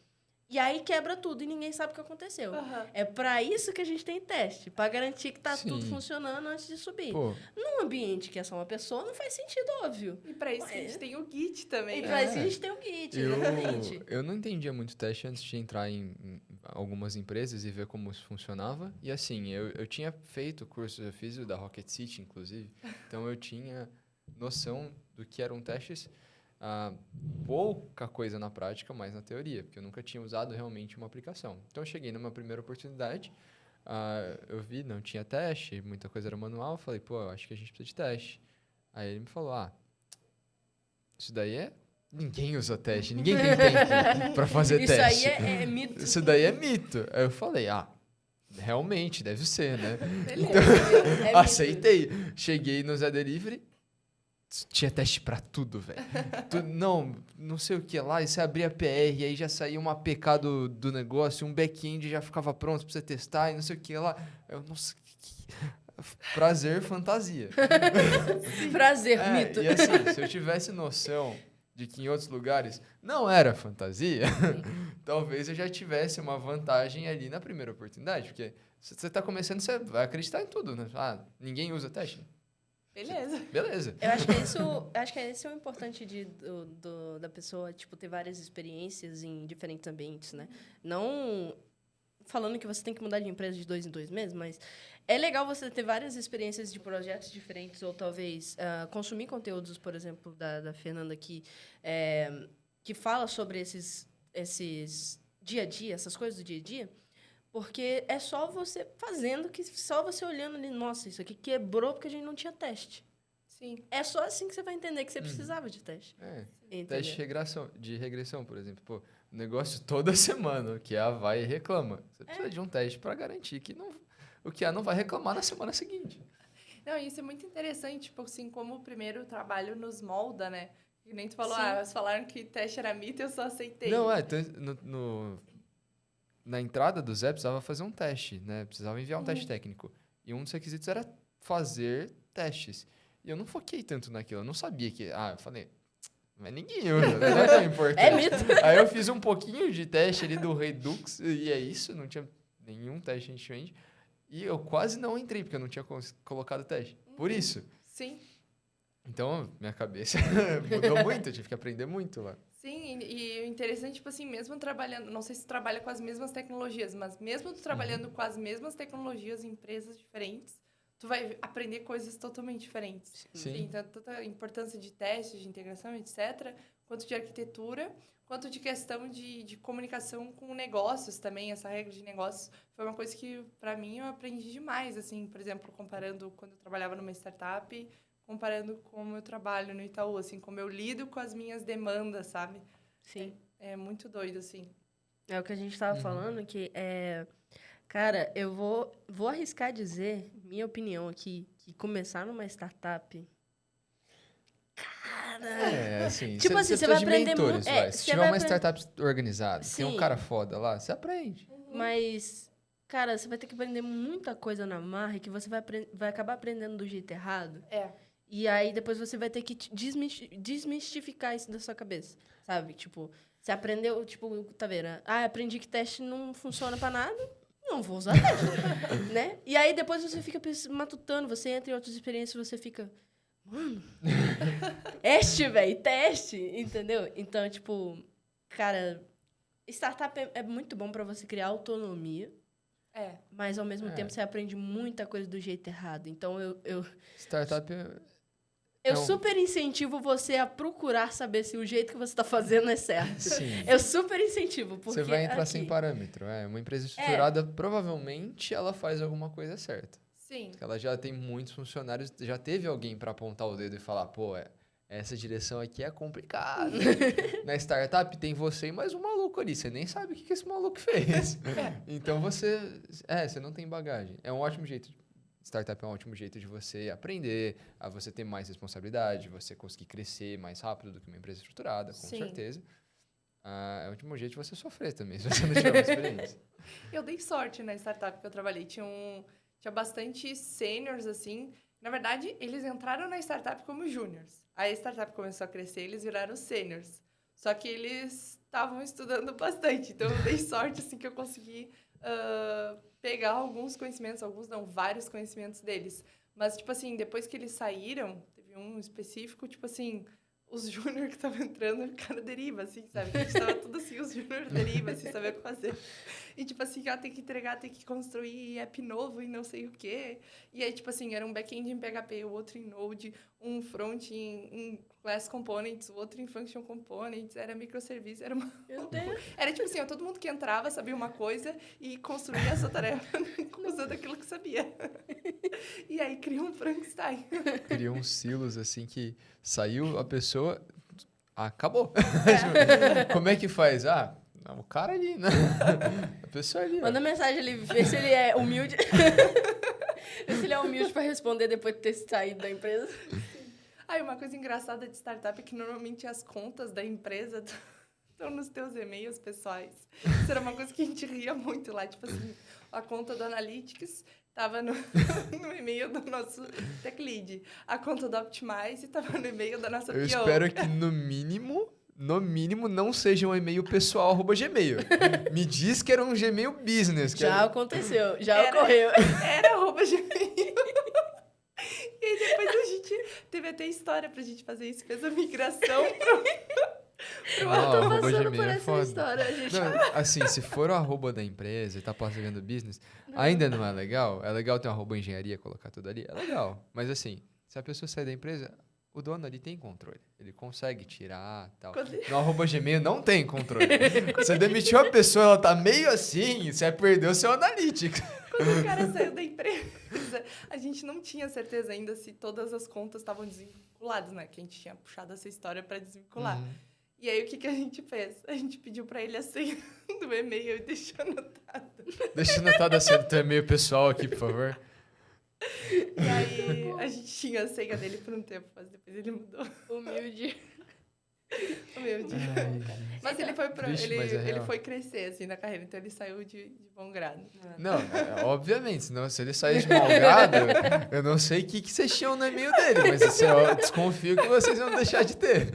E aí quebra tudo e ninguém sabe o que aconteceu. Aham. É para isso que a gente tem teste, para garantir que tá Sim. tudo funcionando antes de subir. Pô, Num ambiente que é só uma pessoa, não faz sentido, óbvio. E pra isso que a gente tem o Git também. E né? para isso a gente tem o Git, exatamente. eu não entendia muito teste antes de entrar em algumas empresas e ver como isso funcionava. E assim, eu tinha feito curso, eu fiz o da Rocket City, inclusive. Então eu tinha noção do que eram testes. Pouca coisa na prática, mas na teoria, porque eu nunca tinha usado realmente uma aplicação. Então eu cheguei numa primeira oportunidade, eu vi, não tinha teste, muita coisa era manual, eu falei, pô, eu acho que a gente precisa de teste. Aí ele me falou, isso daí ninguém usa teste, ninguém tem tempo para fazer Isso teste. aí é mito. Isso daí é mito. Aí eu falei, realmente, deve ser, né? Beleza. É mito. Aceitei. Cheguei no Zé Delivery, tinha teste pra tudo, velho. Não sei o que lá, e você abria a PR, e aí já saía uma APK do negócio, um back-end já ficava pronto pra você testar, e não sei o que lá. Nossa, prazer, fantasia. Prazer, mito. E assim, se eu tivesse noção de que em outros lugares não era fantasia, talvez eu já tivesse uma vantagem ali na primeira oportunidade, porque se você tá começando, você vai acreditar em tudo, né? Ninguém usa teste. Beleza. Beleza. Eu acho que esse é o importante da pessoa, tipo, ter várias experiências em diferentes ambientes, né? Não falando que você tem que mudar de empresa de 2 em 2 meses, mas é legal você ter várias experiências de projetos diferentes, ou talvez consumir conteúdos, por exemplo, da Fernanda, que fala sobre esses dia a dia, essas coisas do dia a dia, porque é só você fazendo, só você olhando ali, nossa, isso aqui quebrou porque a gente não tinha teste. Sim. É só assim que você vai entender que você precisava de teste. Entendeu? Teste de regressão, por exemplo. Pô, o negócio toda semana, que a vai e reclama. Você precisa de um teste para garantir que o que não vai reclamar na semana seguinte. Não, isso é muito interessante, tipo assim, como o primeiro trabalho nos molda, né? Que nem tu falou, Sim. elas falaram que teste era mito e eu só aceitei. Não, na entrada do Zé precisava fazer um teste, né? Precisava enviar um teste técnico. E um dos requisitos era fazer testes. E eu não foquei tanto naquilo. Eu não sabia que... eu falei... Mas ninguém usa, não é tão importante. É mito. Aí eu fiz um pouquinho de teste ali do Redux, e é isso, não tinha nenhum teste end-to-end. E eu quase não entrei, porque eu não tinha colocado teste. Por isso. Sim. Então, minha cabeça mudou muito, eu tive que aprender muito lá. Sim, e o interessante, tipo assim, mesmo trabalhando, não sei se tu trabalha com as mesmas tecnologias, mas mesmo tu trabalhando com as mesmas tecnologias em empresas diferentes, tu vai aprender coisas totalmente diferentes. Sim. Tanto a importância de testes, de integração, etc., quanto de arquitetura, quanto de questão de comunicação com negócios também. Essa regra de negócios foi uma coisa que, para mim, eu aprendi demais, assim, por exemplo, comparando quando eu trabalhava numa startup, comparando como eu trabalho no Itaú, assim, como eu lido com as minhas demandas, sabe? Sim. É muito doido, assim. É o que a gente estava falando, que cara, eu vou arriscar dizer, minha opinião aqui, que começar numa startup... Cara... Assim, Tipo assim, você precisa vai de aprender mentores, muito- vai. Se você tiver vai uma aprender- startup organizada, tem um Sim. cara foda lá, você aprende. Mas, cara, você vai ter que aprender muita coisa na marra e que você vai acabar aprendendo do jeito errado. E aí, depois você vai ter que desmistificar isso da sua cabeça, sabe? Tipo, Você aprendeu, tipo, tá vendo? Ah, aprendi que teste não funciona pra nada. Não vou usar teste, né? E aí depois você fica matutando, você entra em outras experiências, você fica... Mano, teste, velho, teste, entendeu? Então, tipo, cara, startup é muito bom pra você criar autonomia, mas ao mesmo tempo você aprende muita coisa do jeito errado. Então, Startup eu super incentivo você a procurar saber se o jeito que você está fazendo é certo. Sim. Eu super incentivo, porque Você vai entrar aqui, sem parâmetro. Uma empresa estruturada, provavelmente, ela faz alguma coisa certa. Sim. Porque ela já tem muitos funcionários, já teve alguém para apontar o dedo e falar, pô, essa direção aqui é complicada. Na startup tem você e mais um maluco ali. Você nem sabe o que esse maluco fez. Então você não tem bagagem. É um ótimo jeito. Startup é um ótimo jeito de você aprender, a você ter mais responsabilidade, você conseguir crescer mais rápido do que uma empresa estruturada, com certeza. É um ótimo jeito de você sofrer também, se você não tiver uma experiência. Eu dei sorte na startup que eu trabalhei. Tinha bastante sêniors, assim. Na verdade, eles entraram na startup como júniors. Aí a startup começou a crescer, eles viraram sêniors. Só que eles estavam estudando bastante. Então, eu dei sorte, assim, que eu consegui pegar alguns conhecimentos, vários conhecimentos deles. Mas, tipo assim, depois que eles saíram, teve um específico, tipo assim, os júnior que estavam entrando ficaram deriva, assim, sabe? A gente tava tudo assim, os júnior deriva, sem saber o que fazer. E, tipo assim, tem que entregar, tem que construir app novo e não sei o quê. E aí, tipo assim, era um back-end em PHP, o outro em Node, um front em Class Components, o outro em Function Components, era microserviço, era uma... Meu Deus. Era, tipo assim, todo mundo que entrava sabia uma coisa e construía essa tarefa usando aquilo que sabia. E aí, cria um Frankenstein. Criou uns silos, assim, que saiu a pessoa... acabou. Como é que faz? O cara ali, né? A pessoa ali. Manda mensagem ali, vê se ele é humilde. Vê se ele é humilde para responder depois de ter saído da empresa. Uma coisa engraçada de startup é que normalmente as contas da empresa estão nos teus e-mails pessoais. Isso era uma coisa que a gente ria muito lá. Tipo assim, a conta do Analytics estava no e-mail do nosso Tech Lead. A conta do Optimize estava no e-mail da nossa PO. Eu espero que, no mínimo, não seja um e-mail pessoal @gmail. Me diz que era um Gmail Business. Já aconteceu, ocorreu. Era @gmail. E aí depois a gente teve até história pra gente fazer isso. Fez a migração pro passando por essa história, gente. Não, assim, se for o arroba da empresa e tá passando business, ainda não é legal. É legal ter um arroba engenharia, colocar tudo ali. É legal. Mas assim, se a pessoa sair da empresa... O dono ali tem controle. Ele consegue tirar e tal. No @gmail não tem controle. Você demitiu a pessoa, ela tá meio assim, você perdeu seu analytics. Quando o cara saiu da empresa, a gente não tinha certeza ainda se todas as contas estavam desvinculadas, né? Que a gente tinha puxado essa história para desvincular. E aí, o que a gente fez? A gente pediu para ele a senha do e-mail e deixou anotado. Deixa anotado a senha do teu e-mail pessoal aqui, por favor. E aí, a gente tinha a senha dele por um tempo, mas depois ele mudou. Humilde. Mas ele foi ele foi crescer, assim, na carreira. Então, ele saiu de bom grado. Não, obviamente. Senão, se ele sair de mau grado, eu não sei o que vocês tinham no e-mail dele. Mas eu desconfio que vocês vão deixar de ter.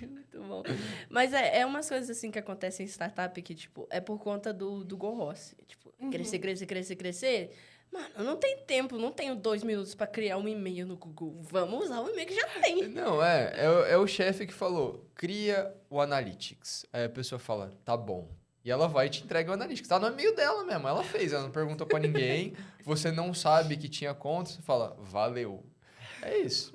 Muito bom. Mas é umas coisas, assim, que acontecem em startup que, tipo, é por conta do Go Horse. Tipo, crescer. Mano, eu não tenho tempo, não tenho 2 minutos pra criar um e-mail no Google. Vamos usar o e-mail que já tem. Não, é o chefe que falou, cria o Analytics. Aí a pessoa fala, tá bom. E ela vai e te entrega o Analytics. Tá no e-mail dela mesmo, ela fez, ela não perguntou pra ninguém. Você não sabe que tinha conta, você fala, valeu. É isso.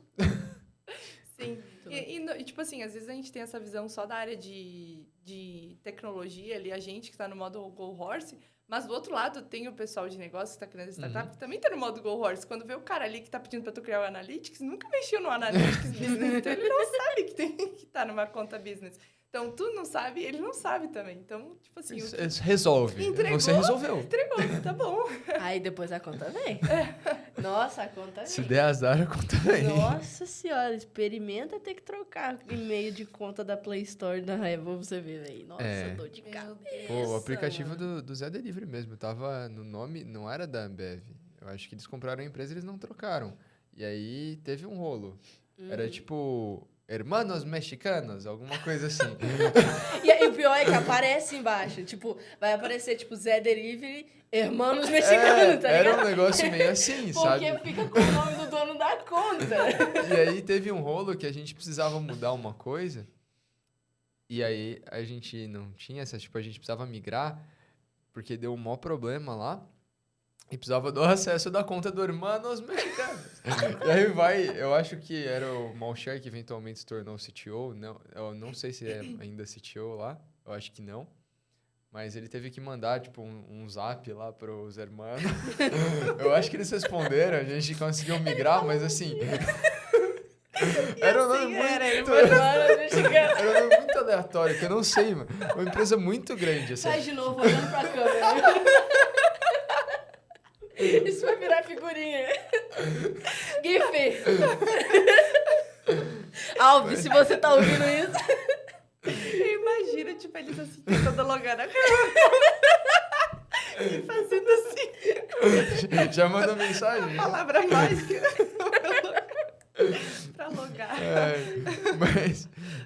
Sim. E, tipo assim, às vezes a gente tem essa visão só da área de tecnologia ali, a gente que tá no modo Go Horse, mas do outro lado tem o pessoal de negócio que tá criando startup que também tá no modo Go Horse. Quando vê o cara ali que tá pedindo pra tu criar o Analytics, nunca mexeu no Analytics Business, então ele não sabe que tá numa conta business. Então, tu não sabe, ele não sabe também. Então, tipo assim... Resolve. Entregou, você resolveu. Entregou, tá bom. Aí depois a conta vem. Nossa, a conta vem. Se der azar, a conta vem. Nossa senhora, experimenta ter que trocar e-mail de conta da Play Store da Apple, você ver, velho. Nossa, dor de cabeça. Pô, o aplicativo do Zé Delivery mesmo, tava no nome, não era da Ambev. Eu acho que eles compraram a empresa e eles não trocaram. E aí teve um rolo. Era tipo... hermanos mexicanos, alguma coisa assim. E aí, o pior é que aparece embaixo. Tipo, vai aparecer, tipo, Zé Delivery, Hermanos Mexicanos, tá ligado? Era um negócio meio assim, sabe? Porque fica com o nome do dono da conta. E aí teve um rolo que a gente precisava mudar uma coisa. E aí a gente não tinha essa, tipo, a gente precisava migrar, porque deu um maior problema lá. E precisava do acesso da conta do Hermanos Mexicanos. E aí eu acho que era o Malcher que eventualmente se tornou CTO. Não, eu não sei se é ainda CTO lá, eu acho que não. Mas ele teve que mandar, tipo, um zap lá pros hermanos. Eu acho que eles responderam, a gente conseguiu migrar, mas assim... Era um nome Hermanos Mexicanos. era um nome muito aleatório, que eu não sei, mano. Uma empresa muito grande, assim. Faz de novo, olhando pra câmera. Isso vai virar figurinha. GIF. Alves, se você tá ouvindo isso... Imagina, tipo, eles assim, tentando logar na câmera. E fazendo assim. Já mandou mensagem? Palavra mágica. Pra logar.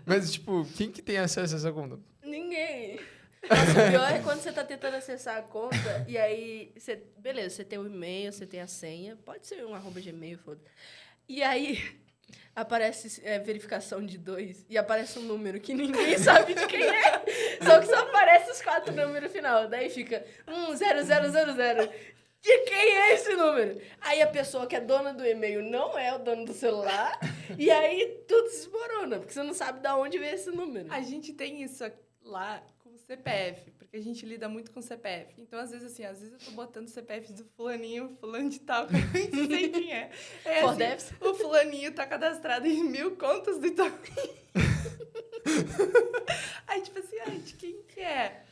Mas, tipo, quem que tem acesso a essa conta? Ninguém. Nossa, o pior é quando você tá tentando acessar a conta e aí, beleza, você tem o e-mail, você tem a senha, pode ser um @gmail, foda. E aí, aparece verificação de 2 e aparece um número que ninguém sabe de quem é. Só que só aparece os 4 números final. Daí fica 0000. De quem é esse número? Aí a pessoa que é dona do e-mail não é o dono do celular. E aí tudo se desmorona, porque você não sabe de onde veio esse número. A gente tem isso lá com o CPF, porque a gente lida muito com CPF. Então, às vezes eu tô botando o CPF do fulaninho, fulano de tal, que eu nem sei quem é. Assim, o fulaninho tá cadastrado em 1000 contas do Itaú. Aí, tipo assim, de quem que é?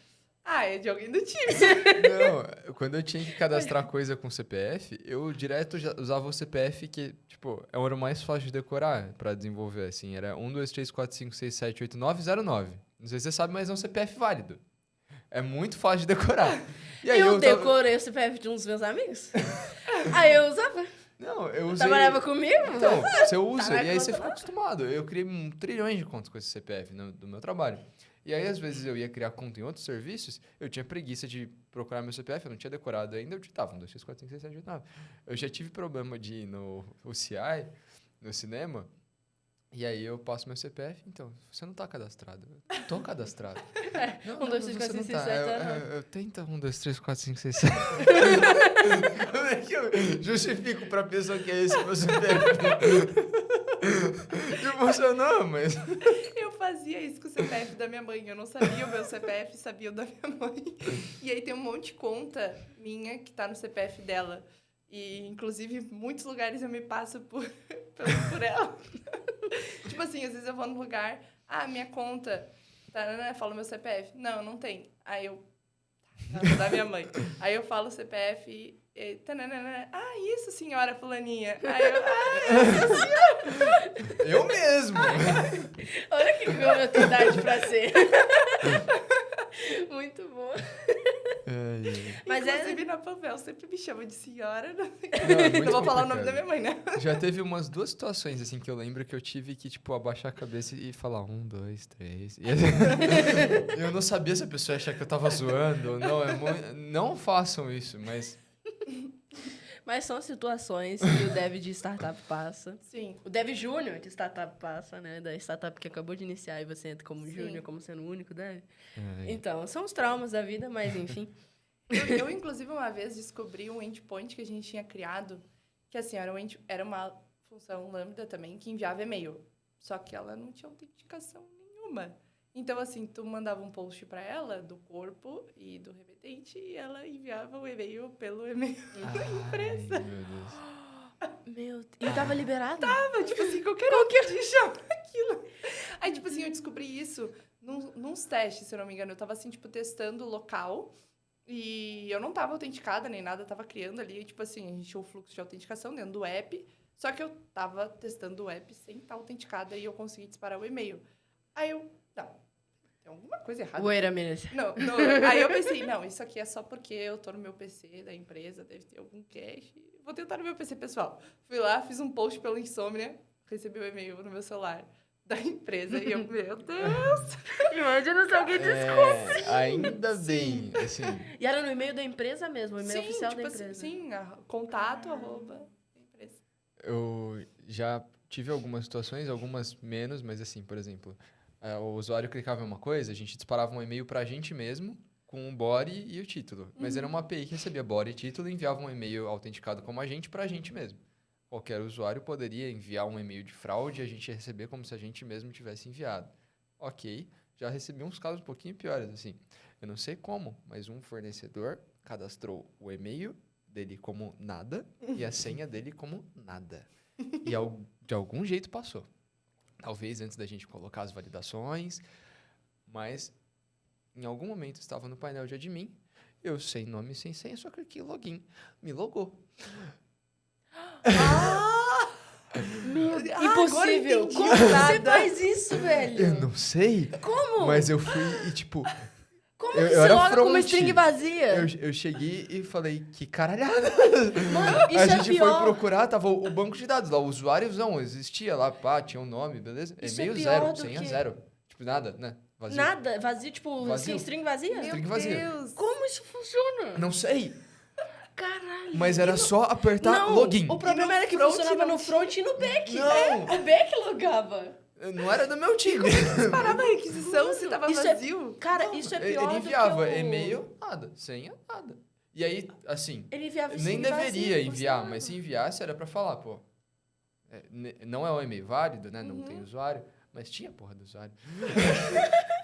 É de alguém do time. Não, quando eu tinha que cadastrar coisa com CPF, eu direto já usava o CPF que, tipo, era o mais fácil de decorar pra desenvolver, assim. Era 1, 2, 3, 4, 5, 6, 7, 8, 9, 0, 9. Não sei se você sabe, mas é um CPF válido. É muito fácil de decorar. E aí eu decorei o CPF de uns meus amigos. Aí eu usava. Não, eu usei... Trabalhava comigo? Então, você usa, Tá e aí você conta fica lá. acostumado. Eu criei trilhões de contas com esse CPF do meu trabalho. E aí, às vezes, eu ia criar conta em outros serviços, eu tinha preguiça de procurar meu CPF, eu não tinha decorado ainda, eu digitava 1, 2, 3, 4, 5, 6, 7, 8, 9. Eu já tive problema de ir no UCI, no cinema, e aí eu passo meu CPF, então, você não tá cadastrado. Eu tô cadastrado. Não, 1, 2, 3, 4, 5, 6, 7, eu tenta 1, 2, 3, 4, 5, 6, 7. Como é que eu justifico pra pessoa que é esse meu CPF? Não funcionou, mas... Eu fazia isso com o CPF da minha mãe. Eu não sabia o meu CPF, sabia o da minha mãe. E aí tem um monte de conta minha que tá no CPF dela. E, inclusive, muitos lugares eu me passo por ela. Tipo assim, às vezes eu vou num lugar, minha conta, falo meu CPF. Não tem. Aí eu, da minha mãe. Aí eu falo o CPF e isso, senhora fulaninha. Aí eu, isso, senhora. Eu mesmo. Olha que como eu tenho idade pra ser. Muito bom. Mas inclusive, na Pavel, sempre me chama de senhora. Não, não vou falar o nome da minha mãe, né? Já teve umas 2 situações, assim, que eu lembro que eu tive que, tipo, abaixar a cabeça e falar 1, 2, 3. E eu não sabia se a pessoa ia achar que eu tava zoando ou não. Não façam isso, mas... Mas são situações que o dev de startup passa. Sim. O dev júnior de startup passa, né? Da startup que acabou de iniciar e você entra como júnior, como sendo o único dev. Então, são os traumas da vida, mas enfim. Eu, inclusive, uma vez descobri um endpoint que a gente tinha criado, que, assim, era uma função lambda também, que enviava e-mail. Só que ela não tinha autenticação nenhuma. Então, assim, tu mandava um post para ela do corpo e do remetente e ela enviava o e-mail pelo e-mail da empresa. Meu Deus. Meu Deus. E tava liberado? Tava, tipo assim, qualquer um que chama aquilo. Aí, tipo assim, eu descobri isso nos testes, se eu não me engano. Eu tava, assim, tipo, testando o local e eu não tava autenticada nem nada, eu tava criando ali, tipo assim, a gente tinha o fluxo de autenticação dentro do app, só que eu tava testando o app sem estar autenticada e eu consegui disparar o e-mail. Aí eu, tem alguma coisa errada. Wait a minute. Não. Aí eu pensei, isso aqui é só porque eu tô no meu PC da empresa, deve ter algum cache. Vou tentar no meu PC pessoal. Fui lá, fiz um post pelo Insomnia, recebi o e-mail no meu celular. da empresa. E eu, meu Deus. Imagina se alguém Ainda bem, assim... E era no e-mail da empresa mesmo, o e-mail oficial da tipo assim, empresa. sim, contato, @ empresa. Eu já tive algumas situações, algumas menos, mas assim, por exemplo, o usuário clicava em uma coisa, a gente disparava um e-mail pra gente mesmo, com o body e o título. Mas era uma API que recebia body e título e enviava um e-mail autenticado como a gente pra gente mesmo. Qualquer usuário poderia enviar um e-mail de fraude e a gente ia receber como se a gente mesmo tivesse enviado. Ok, já recebi uns casos um pouquinho piores, assim. Eu não sei como, mas um fornecedor cadastrou o e-mail dele como nada e a senha dele como nada. E de algum jeito passou. Talvez antes da gente colocar as validações, mas em algum momento estava no painel de admin, eu sem nome e sem senha, só cliquei em login. Me logou. Impossível! entendi. Como você faz isso, velho? Eu não sei, Como? mas eu fui e tipo... Como eu que você era loga com uma front. string vazia? Eu cheguei e falei, que caralhada. Mano, isso A é gente foi pior. procurar, tava o banco de dados lá, o usuáriozão, existia lá, pá, tinha um nome, beleza? Isso é E-mail pior zero, do senha que- zero. Tipo, nada, né? Vazio. Nada, vazio, tipo, Vazio. assim, string vazia? Meu String vazia. Deus. Como isso funciona? Não sei, Caralho. mas era só apertar Não, login. o problema era que front funcionava não no front e no back. Não. O back logava. Não era do meu time. Parava a requisição se tava Isso é- vazio. Cara, isso é pior Ele do enviava que o... e-mail, nada. Senha, nada. E aí, assim, Ele enviava nem string deveria vazio, enviar, funcionava. mas se enviasse era pra falar, pô. Não é um e-mail válido, né? Não tem usuário. Mas tinha porra do usuário.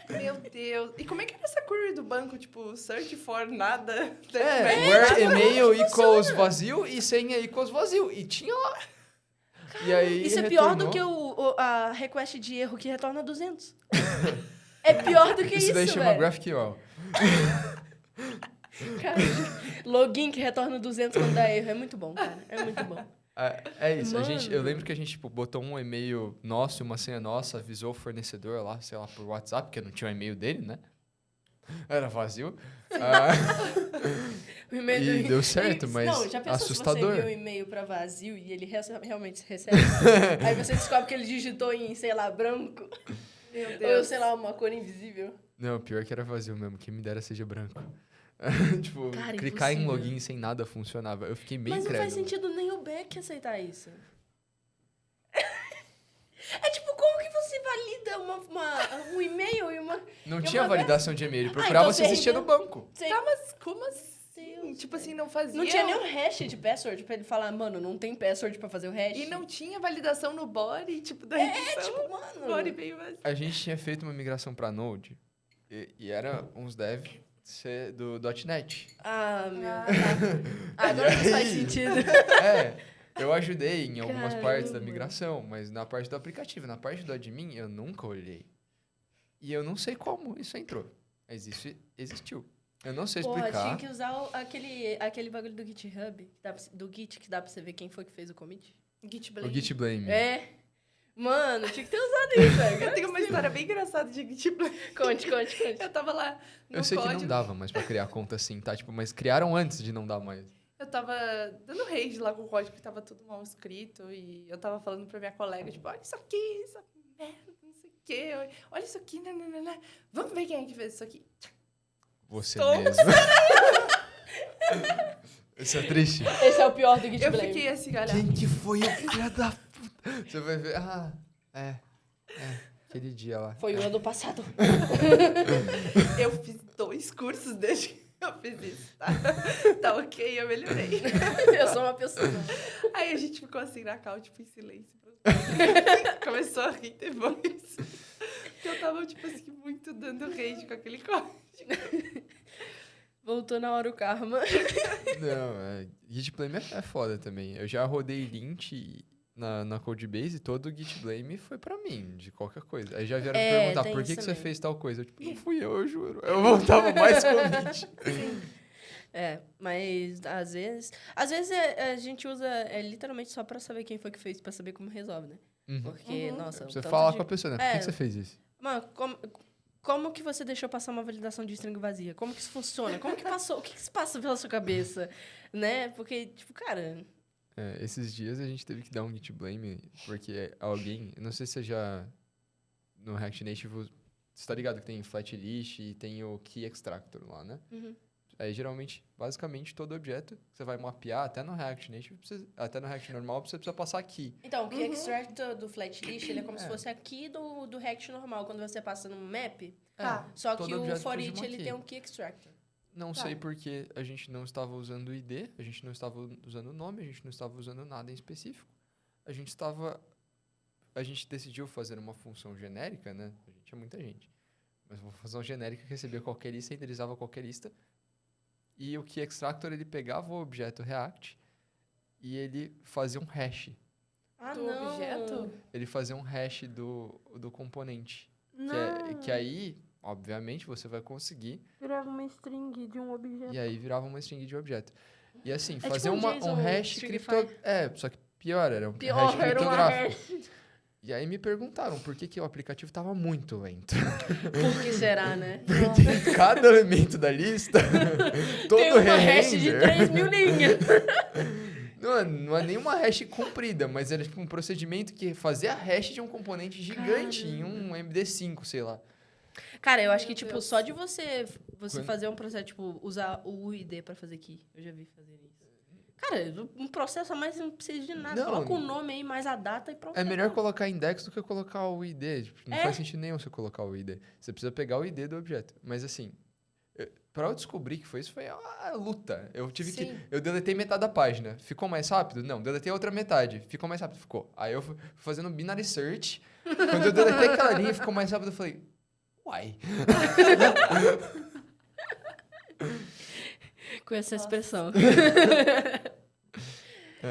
Meu Deus. E como é que era essa query do banco? Tipo, search for nada. Where email equals vazio e senha equals vazio. E tinha lá. E aí Isso é pior do retornou. que a request de erro que retorna 200. É pior do que isso, Isso daí chama velho. GraphQL. Cara, login que retorna 200 quando dá erro. É muito bom, cara. É muito bom. É isso. Mano. Eu lembro que a gente tipo, botou um e-mail nosso, uma senha nossa, avisou o fornecedor lá, sei lá, por WhatsApp, porque não tinha o e-mail dele, né? Era vazio. O e-mail E deu certo, mas Não, já pensou assustador. se você envia um e-mail pra vazio e ele realmente recebe? Aí você descobre que ele digitou em, sei lá, branco. Meu Ou, Deus. sei lá, uma cor invisível. Não, pior que era vazio mesmo. Quem me dera seja branco. Tipo, Cara, clicar em impossível. login sem nada funcionava. Eu fiquei bem Mas não incrédulo. faz sentido nem o back aceitar isso. É tipo, como que você valida um e-mail e uma... Não e tinha uma validação de e-mail. Ele procurava então se você existia no rendeu- banco. Sei- Tá, mas como assim? Deus, Tipo velho. assim, não fazia. Não tinha nenhum hash de password pra ele falar, mano, não tem password pra fazer o hash. E não tinha validação no body, tipo, da requisição. tipo, mano... Body veio vazio. A gente tinha feito uma migração para Node e era uns dev do .NET. Ah, meu... Ah, Agora E não faz aí? sentido. Eu ajudei em algumas partes da Caramba. migração, mas na parte do aplicativo, na parte do admin, eu nunca olhei. E eu não sei como isso entrou. Mas isso existiu. Eu não sei Porra, explicar. tinha que usar aquele bagulho do GitHub, do Git, que dá pra você ver quem foi que fez o commit. Git O Blame. Git Blame. É. Mano, tinha que ter usado isso, Eu velho. tenho uma história bem engraçada de Git Blame. Conte. Eu tava lá no Eu sei código. que não dava mais pra criar conta assim, tá? Tipo, mas criaram antes de não dar mais. Eu tava dando rage lá com o código que tava tudo mal escrito. E eu tava falando pra minha colega, tipo, olha isso aqui, essa merda, não sei o quê. Olha isso aqui, nananana. Vamos ver quem é que fez isso aqui. Você Estou mesmo. Isso é triste. Esse é o pior do Git Eu Blame. fiquei assim, olha. Quem que foi o filho da puta? Você vai ver. Aquele dia lá. Foi o ano passado. Eu fiz 2 cursos desde que eu fiz isso, tá? Tá ok, eu melhorei. Eu sou uma pessoa. Aí a gente ficou assim na cal, tipo, em silêncio. Começou a rir depois. Porque eu tava, tipo assim, muito dando rage com aquele código. Voltou na hora o karma. Não, Git Blame é foda também. Eu já rodei lint na Codebase e todo o Git Blame foi pra mim, de qualquer coisa. Aí já vieram me perguntar, tem por que isso que você também. fez tal coisa? Eu, tipo, não fui eu juro. Eu voltava mais commit. Mas às vezes a gente usa literalmente só pra saber quem foi que fez, pra saber como resolve, né? Uhum. Porque, nossa... Você o tanto fala de- com a pessoa, né? Por que que você fez isso? Mano, como que você deixou passar uma validação de string vazia? Como que isso funciona? Como que passou? O que se passa pela sua cabeça? Né? Porque, tipo, cara... Esses dias a gente teve que dar um Git Blame, porque alguém... Não sei se você já no React Native, você tá ligado que tem flat list e tem o key extractor lá, né? Uhum. Aí, geralmente, basicamente, todo objeto que você vai mapear, até no React Native, até no React normal, você precisa passar aqui. Então, o key extractor do flat list, ele é como se É. fosse aqui do React normal, quando você passa no map. Tá. Só Todo que o objeto for precisa de each, uma ele key. tem um key extractor. Não Tá. sei porque a gente não estava usando o ID, a gente não estava usando o nome, a gente não estava usando nada em específico. A gente decidiu fazer uma função genérica, né? A gente é muita gente. Mas uma função genérica que recebia qualquer lista, renderizava qualquer lista. E o key extractor, ele pegava o objeto React e ele fazia um hash. Ah, Do não. objeto? Ele fazia um hash do componente. Não. Que aí, obviamente, você vai conseguir. Virava uma string de um objeto. E aí virava uma string de objeto. E assim, É fazer tipo um um JSON hash stringify. só que pior, era um hash Pior, era uma criptográfico. hash. E aí me perguntaram por que o aplicativo estava muito lento. Por que será, né? Porque cada elemento da lista, todo Tem uma hash de re-render, 3.000 linhas. não é nenhuma hash comprida, mas era tipo um procedimento que fazia a hash de um componente gigante em um MD5, sei lá. Cara, eu acho que, Meu tipo, Deus. só de você Quando- fazer um processo, tipo, usar o UID pra fazer key. Eu já vi fazer isso. Cara, um processo a mais não precisa de nada. Não. Coloca o nome aí, mais a data e pronto. É melhor colocar index do que colocar o ID. Tipo, não É. faz sentido nenhum você colocar o ID. Você precisa pegar o ID do objeto. Mas assim, pra eu descobrir que foi isso, foi uma luta. Eu tive Sim. que. Eu deletei metade da página. Ficou mais rápido? Não, deletei a outra metade. Ficou mais rápido? Ficou. Aí eu fui fazendo binary search. Quando eu deletei aquela linha, ficou mais rápido. Eu falei, uai. Com essa Nossa. expressão.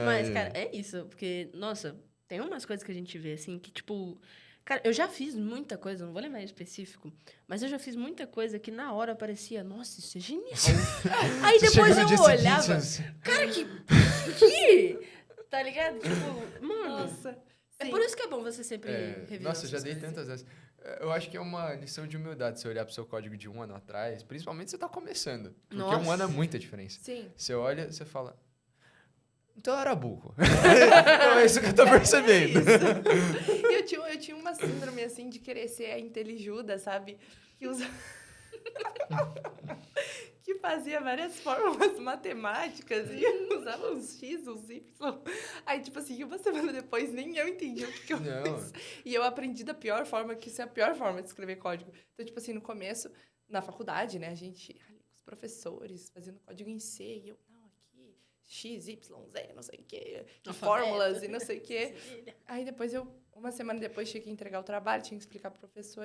Mas, cara, é isso. Porque, nossa, tem umas coisas que a gente vê, assim, que, tipo... Cara, eu já fiz muita coisa, não vou lembrar em específico, mas eu já fiz muita coisa que na hora parecia, nossa, isso é genial. Aí Você depois chega no eu dia seguinte, olhava, você- cara, que... Tá ligado? Tipo, mano... Nossa. É Sim. por isso que é bom você sempre revisar Nossa, eu já essas dei coisas. tantas vezes. Eu acho que é uma lição de humildade você olhar pro seu código de um ano atrás, principalmente se você tá começando. Porque Nossa. um ano é muita diferença. Sim. Você olha, você fala. Então eu era burro. Então é isso que eu tô percebendo. Eu tinha uma síndrome, assim, de querer ser a intelijuda, sabe? Que usa... que fazia várias fórmulas matemáticas e usava uns X, uns Y. Aí, tipo assim, uma semana depois, nem eu entendi o que eu Não. fiz. E eu aprendi da pior forma, que isso é a pior forma de escrever código. Então, tipo assim, no começo, na faculdade, né, a gente ali com os professores fazendo código em C, e eu, não, aqui, X, Y, Z, não sei o quê, de Alfabeto. fórmulas e não sei o quê. Aí depois uma semana depois, tinha que entregar o trabalho, tinha que explicar pro professor,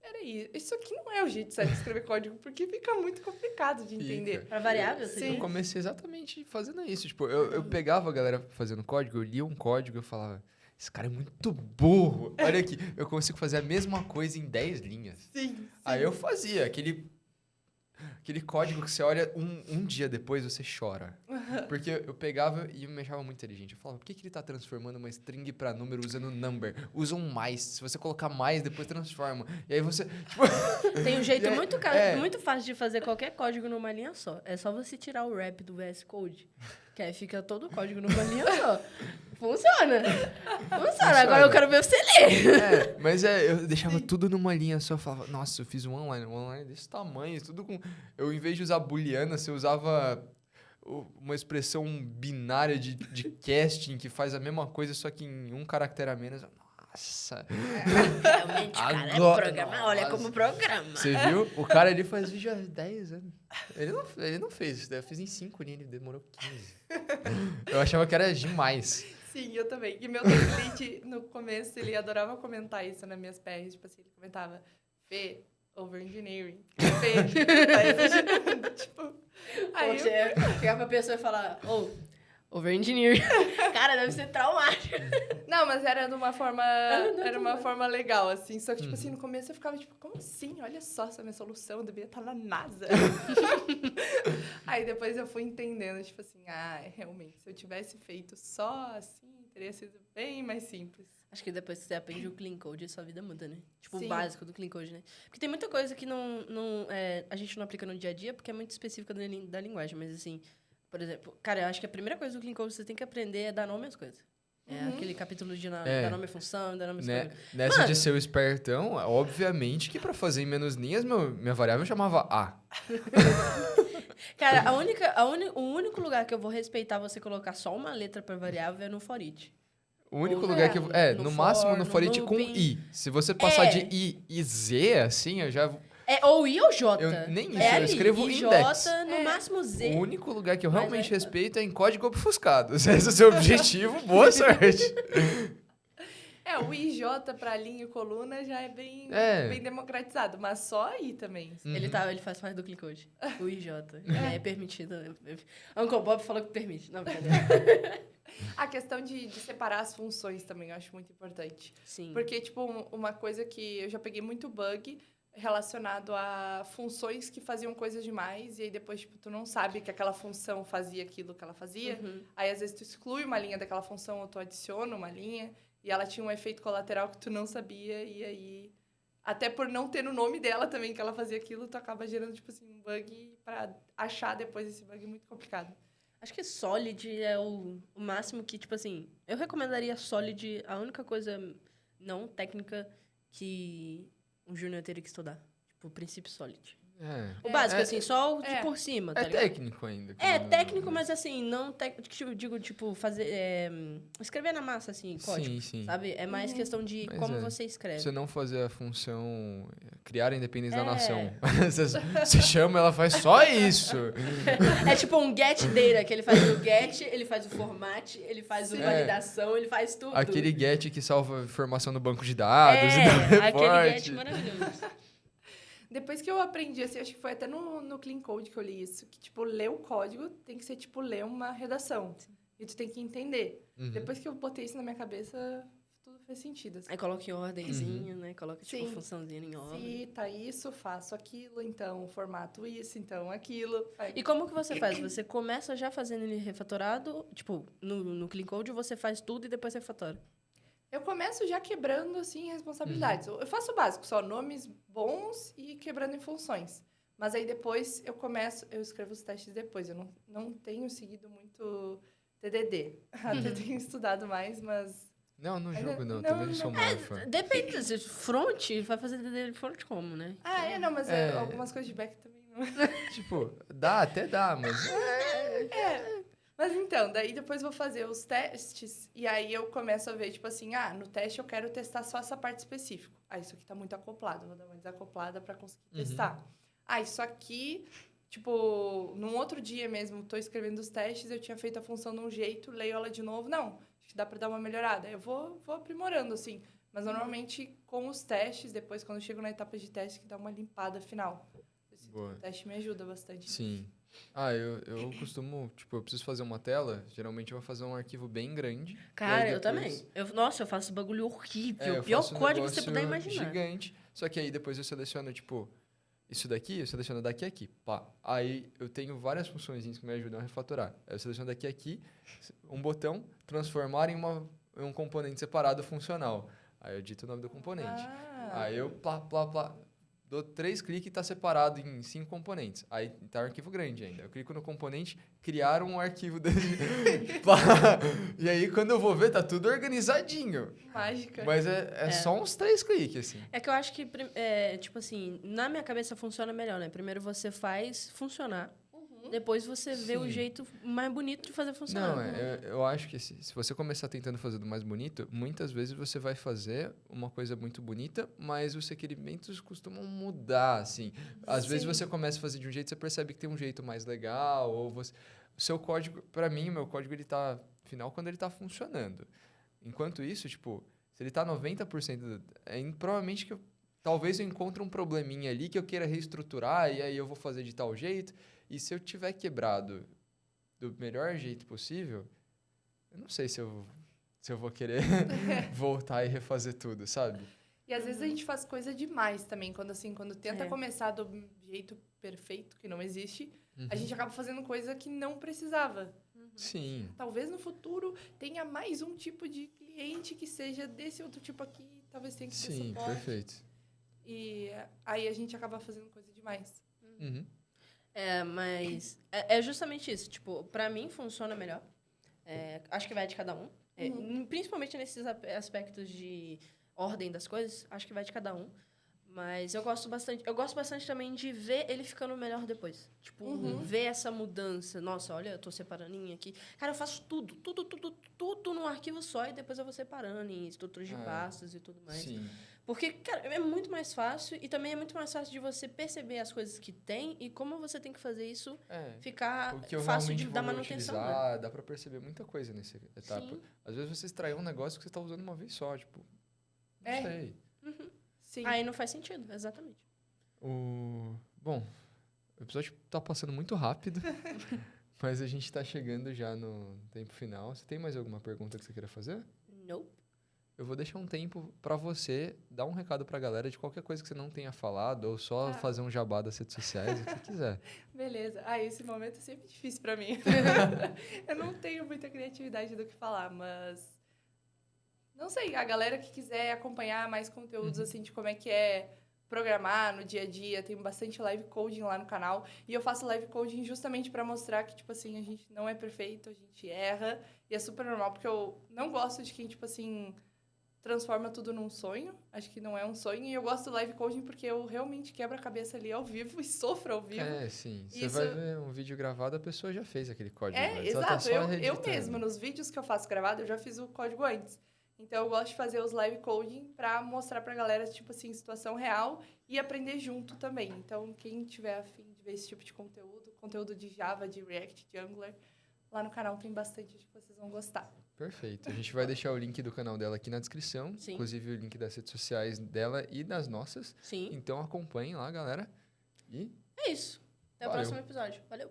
peraí, isso aqui não é o jeito certo de escrever código, porque fica muito complicado de entender. Pra variável, você Sim. Eu diz? comecei exatamente fazendo isso. Tipo, eu pegava a galera fazendo código, eu lia um código e eu falava, esse cara é muito burro. Olha aqui, eu consigo fazer a mesma coisa em 10 linhas. Sim. Aí eu fazia aquele código que você olha um dia depois, você chora. Porque eu pegava e me achava muito inteligente. Eu falava, por que ele tá transformando uma string pra número usando number? Usa um mais. Se você colocar mais, depois transforma. E aí você... Tipo, Tem um jeito E aí- muito, é. muito fácil de fazer qualquer código numa linha só. É só você tirar o wrap do VS Code, que aí fica todo o código numa linha só. Funciona. Funciona. Agora eu quero ver você ler. mas eu deixava tudo numa linha só. Eu falava, nossa, eu fiz um online desse tamanho, tudo com... Eu, em vez de usar booleana, você usava uma expressão binária de casting que faz a mesma coisa, só que em um caractere a menos. Nossa. Realmente, cara, Agora- é programa. Olha Nossa. como programa. Você viu? O cara ali faz vídeo há 10 anos. Ele não fez isso, daí eu fiz em 5 linhas, ele demorou 15. Eu achava que era demais. Sim, eu também. E meu template, no começo, ele adorava comentar isso nas minhas PRs. Tipo assim, ele comentava, Fê, over-engineering. Fê, tá exagerando. Tipo, aí eu... Chegar pra pessoa e falar, over-engineering. Cara, deve ser traumático. Não, mas era de uma forma... não, Era uma tudo forma legal, assim. Só que, tipo assim, no começo eu ficava, tipo, como assim? Olha só, essa minha solução deveria estar na NASA. Aí depois eu fui entendendo, tipo assim, realmente, se eu tivesse feito só assim, teria sido bem mais simples. Acho que depois que você aprende o Clean Code, a sua vida muda, né? Tipo, Sim. o básico do Clean Code, né? Porque tem muita coisa que a gente não aplica no dia a dia, porque é muito específica da linguagem. Mas, assim, por exemplo, cara, eu acho que a primeira coisa do Clean Code que você tem que aprender é dar nome às coisas. Aquele capítulo de É. da nome e função, da nome e Né? escolha. Nessa de ser o espertão, obviamente que pra fazer em menos linhas, minha variável chamava A. Cara, o único lugar que eu vou respeitar você colocar só uma letra pra variável é no for each. O único Ou lugar que eu... no no for, máximo no no for each com looping. I. Se você passar É. de I e Z, assim, eu já... Ou I ou J. Nem isso, é eu ali, escrevo IJ, index. no máximo Z. O único lugar que eu Mas realmente é- respeito é em código obfuscado. Se esse é o seu objetivo, boa sorte. O IJ pra linha e coluna já é bem, É. bem democratizado, mas só aí também. Ele faz parte do ClickCode. O IJ. É permitido. Uncle Bob falou que permite. Não, brincadeira. A questão de separar as funções também eu acho muito importante. Sim. Porque, tipo, uma coisa que eu já peguei muito bug relacionado a funções que faziam coisas demais e aí depois, tipo, tu não sabe que aquela função fazia aquilo que ela fazia. Aí, às vezes, tu exclui uma linha daquela função ou tu adiciona uma linha e ela tinha um efeito colateral que tu não sabia e aí... Até por não ter no nome dela também que ela fazia aquilo, tu acaba gerando, tipo assim, um bug pra achar depois esse bug muito complicado. Acho que Solid é o máximo que, tipo assim... Eu recomendaria Solid, a única coisa não técnica que um júnior teria que estudar. Tipo, o princípio Solid. O básico, assim, só o de por cima, tá É ligado? técnico ainda. Técnico, mas assim, não técnico, digo, tipo, fazer... escrever na massa, assim, código, Sim, sim. sabe? É mais questão de Mas como você escreve. Você não fazer a função criar a independência da nação. Você chama, ela faz só isso. É tipo um get data, que ele faz o get, ele faz o format, ele faz o Sim. validação, ele faz tudo. Aquele get que salva informação do banco de dados e dá aquele reporte. get maravilhoso. Depois que eu aprendi, assim, acho que foi até no Clean Code que eu li isso, que, tipo, ler o código tem que ser, tipo, ler uma redação. E tu tem que entender. Depois que eu botei isso na minha cabeça, tudo fez sentido. Assim. Aí coloca em ordemzinha, né? Coloca, tipo, Sim. funçãozinha em ordem. Se tá isso, faço aquilo, então formato isso, então aquilo. E como que você faz? Você começa já fazendo ele refatorado, tipo, no Clean Code você faz tudo e depois refatora? Eu começo já quebrando, assim, responsabilidades. Eu faço o básico, só nomes bons e quebrando em funções. Mas aí depois eu escrevo os testes depois. Eu não tenho seguido muito TDD. Até tenho estudado mais, mas... Não, no jogo não. não, Também não não. sou muito fã. Depende, se front, vai fazer dele front como, né? Mas algumas coisas de back também não... Tipo, até dá, mas... Mas então, daí depois vou fazer os testes e aí eu começo a ver, tipo assim, no teste eu quero testar só essa parte específica. Isso aqui tá muito acoplado, vou dar uma desacoplada para conseguir testar. Isso aqui, tipo, num outro dia mesmo, tô escrevendo os testes, eu tinha feito a função de um jeito, leio ela de novo, não, acho que dá para dar uma melhorada. Eu vou aprimorando, assim, mas normalmente com os testes, depois quando eu chego na etapa de teste, que dá uma limpada final. Boa. O teste me ajuda bastante. Sim. Eu costumo, tipo, eu preciso fazer uma tela, geralmente eu vou fazer um arquivo bem grande. Cara, e aí eu depois- também. Eu faço bagulho horrível. eu O pior faço um código que você negócio puder imaginar. gigante. Só que aí depois eu seleciono, tipo, isso daqui, eu seleciono daqui a aqui. Pá. Aí eu tenho várias funções que me ajudam a refatorar. Aí eu seleciono daqui a aqui, um botão, transformar em um componente separado funcional. Aí eu dito o nome do componente. Aí eu dou 3 cliques e está separado em 5 componentes. Aí tá um arquivo grande ainda. Eu clico no componente, criar um arquivo dele. E aí, quando eu vou ver, tá tudo organizadinho. Mágica. Mas é só uns 3 cliques, assim. É que eu acho que, tipo assim, na minha cabeça funciona melhor, né? Primeiro você faz funcionar, depois você vê o Sim. jeito mais bonito de fazer funcionar. Não, eu acho que se você começar tentando fazer do mais bonito, muitas vezes você vai fazer uma coisa muito bonita, mas os requerimentos costumam mudar, assim. Às vezes você começa a fazer de um jeito, você percebe que tem um jeito mais legal, ou o seu código, para mim, o meu código, ele tá final quando ele tá funcionando. Enquanto isso, tipo, se ele tá 90%, provavelmente que talvez eu encontre um probleminha ali que eu queira reestruturar, e aí eu vou fazer de tal jeito. E se eu tiver quebrado do melhor jeito possível, eu não sei se eu vou querer voltar e refazer tudo, sabe? E às vezes a gente faz coisa demais também, quando tenta começar do jeito perfeito, que não existe, a gente acaba fazendo coisa que não precisava. Sim. Talvez no futuro tenha mais um tipo de cliente que seja desse outro tipo aqui, talvez tenha que ter Sim, suporte. perfeito. E aí a gente acaba fazendo coisa demais. Mas é justamente isso. Tipo, pra mim funciona melhor. Acho que vai de cada um. Principalmente nesses aspectos de ordem das coisas, acho que vai de cada um. Mas eu gosto bastante também de ver ele ficando melhor depois. Tipo, ver essa mudança. Nossa, olha, eu tô separando em aqui. Cara, eu faço tudo num arquivo só e depois eu vou separando em estruturas de pastas e tudo mais. Sim. Porque, cara, é muito mais fácil e também é muito mais fácil de você perceber as coisas que tem e como você tem que fazer isso ficar O que eu fácil de realmente dar vou manutenção. utilizar, Né? dá pra perceber muita coisa nessa etapa. Sim. Às vezes você extraiu um negócio que você tá usando uma vez só, tipo... Não sei. Sim. Aí não faz sentido, exatamente. Bom, o episódio tá passando muito rápido, mas a gente tá chegando já no tempo final. Você tem mais alguma pergunta que você queira fazer? Nope. Eu vou deixar um tempo pra você dar um recado pra galera de qualquer coisa que você não tenha falado, ou só fazer um jabá das redes sociais, o que você quiser. Beleza. Esse momento é sempre difícil pra mim. Eu não tenho muita criatividade do que falar, mas... Não sei, a galera que quiser acompanhar mais conteúdos, assim, de como é que é programar no dia a dia, tem bastante live coding lá no canal. E eu faço live coding justamente para mostrar que, tipo assim, a gente não é perfeito, a gente erra. E é super normal, porque eu não gosto de quem, tipo assim, transforma tudo num sonho. Acho que não é um sonho. E eu gosto do live coding porque eu realmente quebro a cabeça ali ao vivo e sofro ao vivo. Sim. Você vai ver um vídeo gravado, a pessoa já fez aquele código. Exato. Eu mesma, nos vídeos que eu faço gravado, eu já fiz o código antes. Então, eu gosto de fazer os live coding para mostrar para a galera, tipo assim, situação real e aprender junto também. Então, quem tiver a fim de ver esse tipo de conteúdo de Java, de React, de Angular, lá no canal tem bastante, acho que vocês vão gostar. Perfeito. A gente vai deixar o link do canal dela aqui na descrição. Sim. Inclusive o link das redes sociais dela e das nossas. Sim. Então, acompanhem lá, galera. E é isso. Até o próximo episódio. Valeu.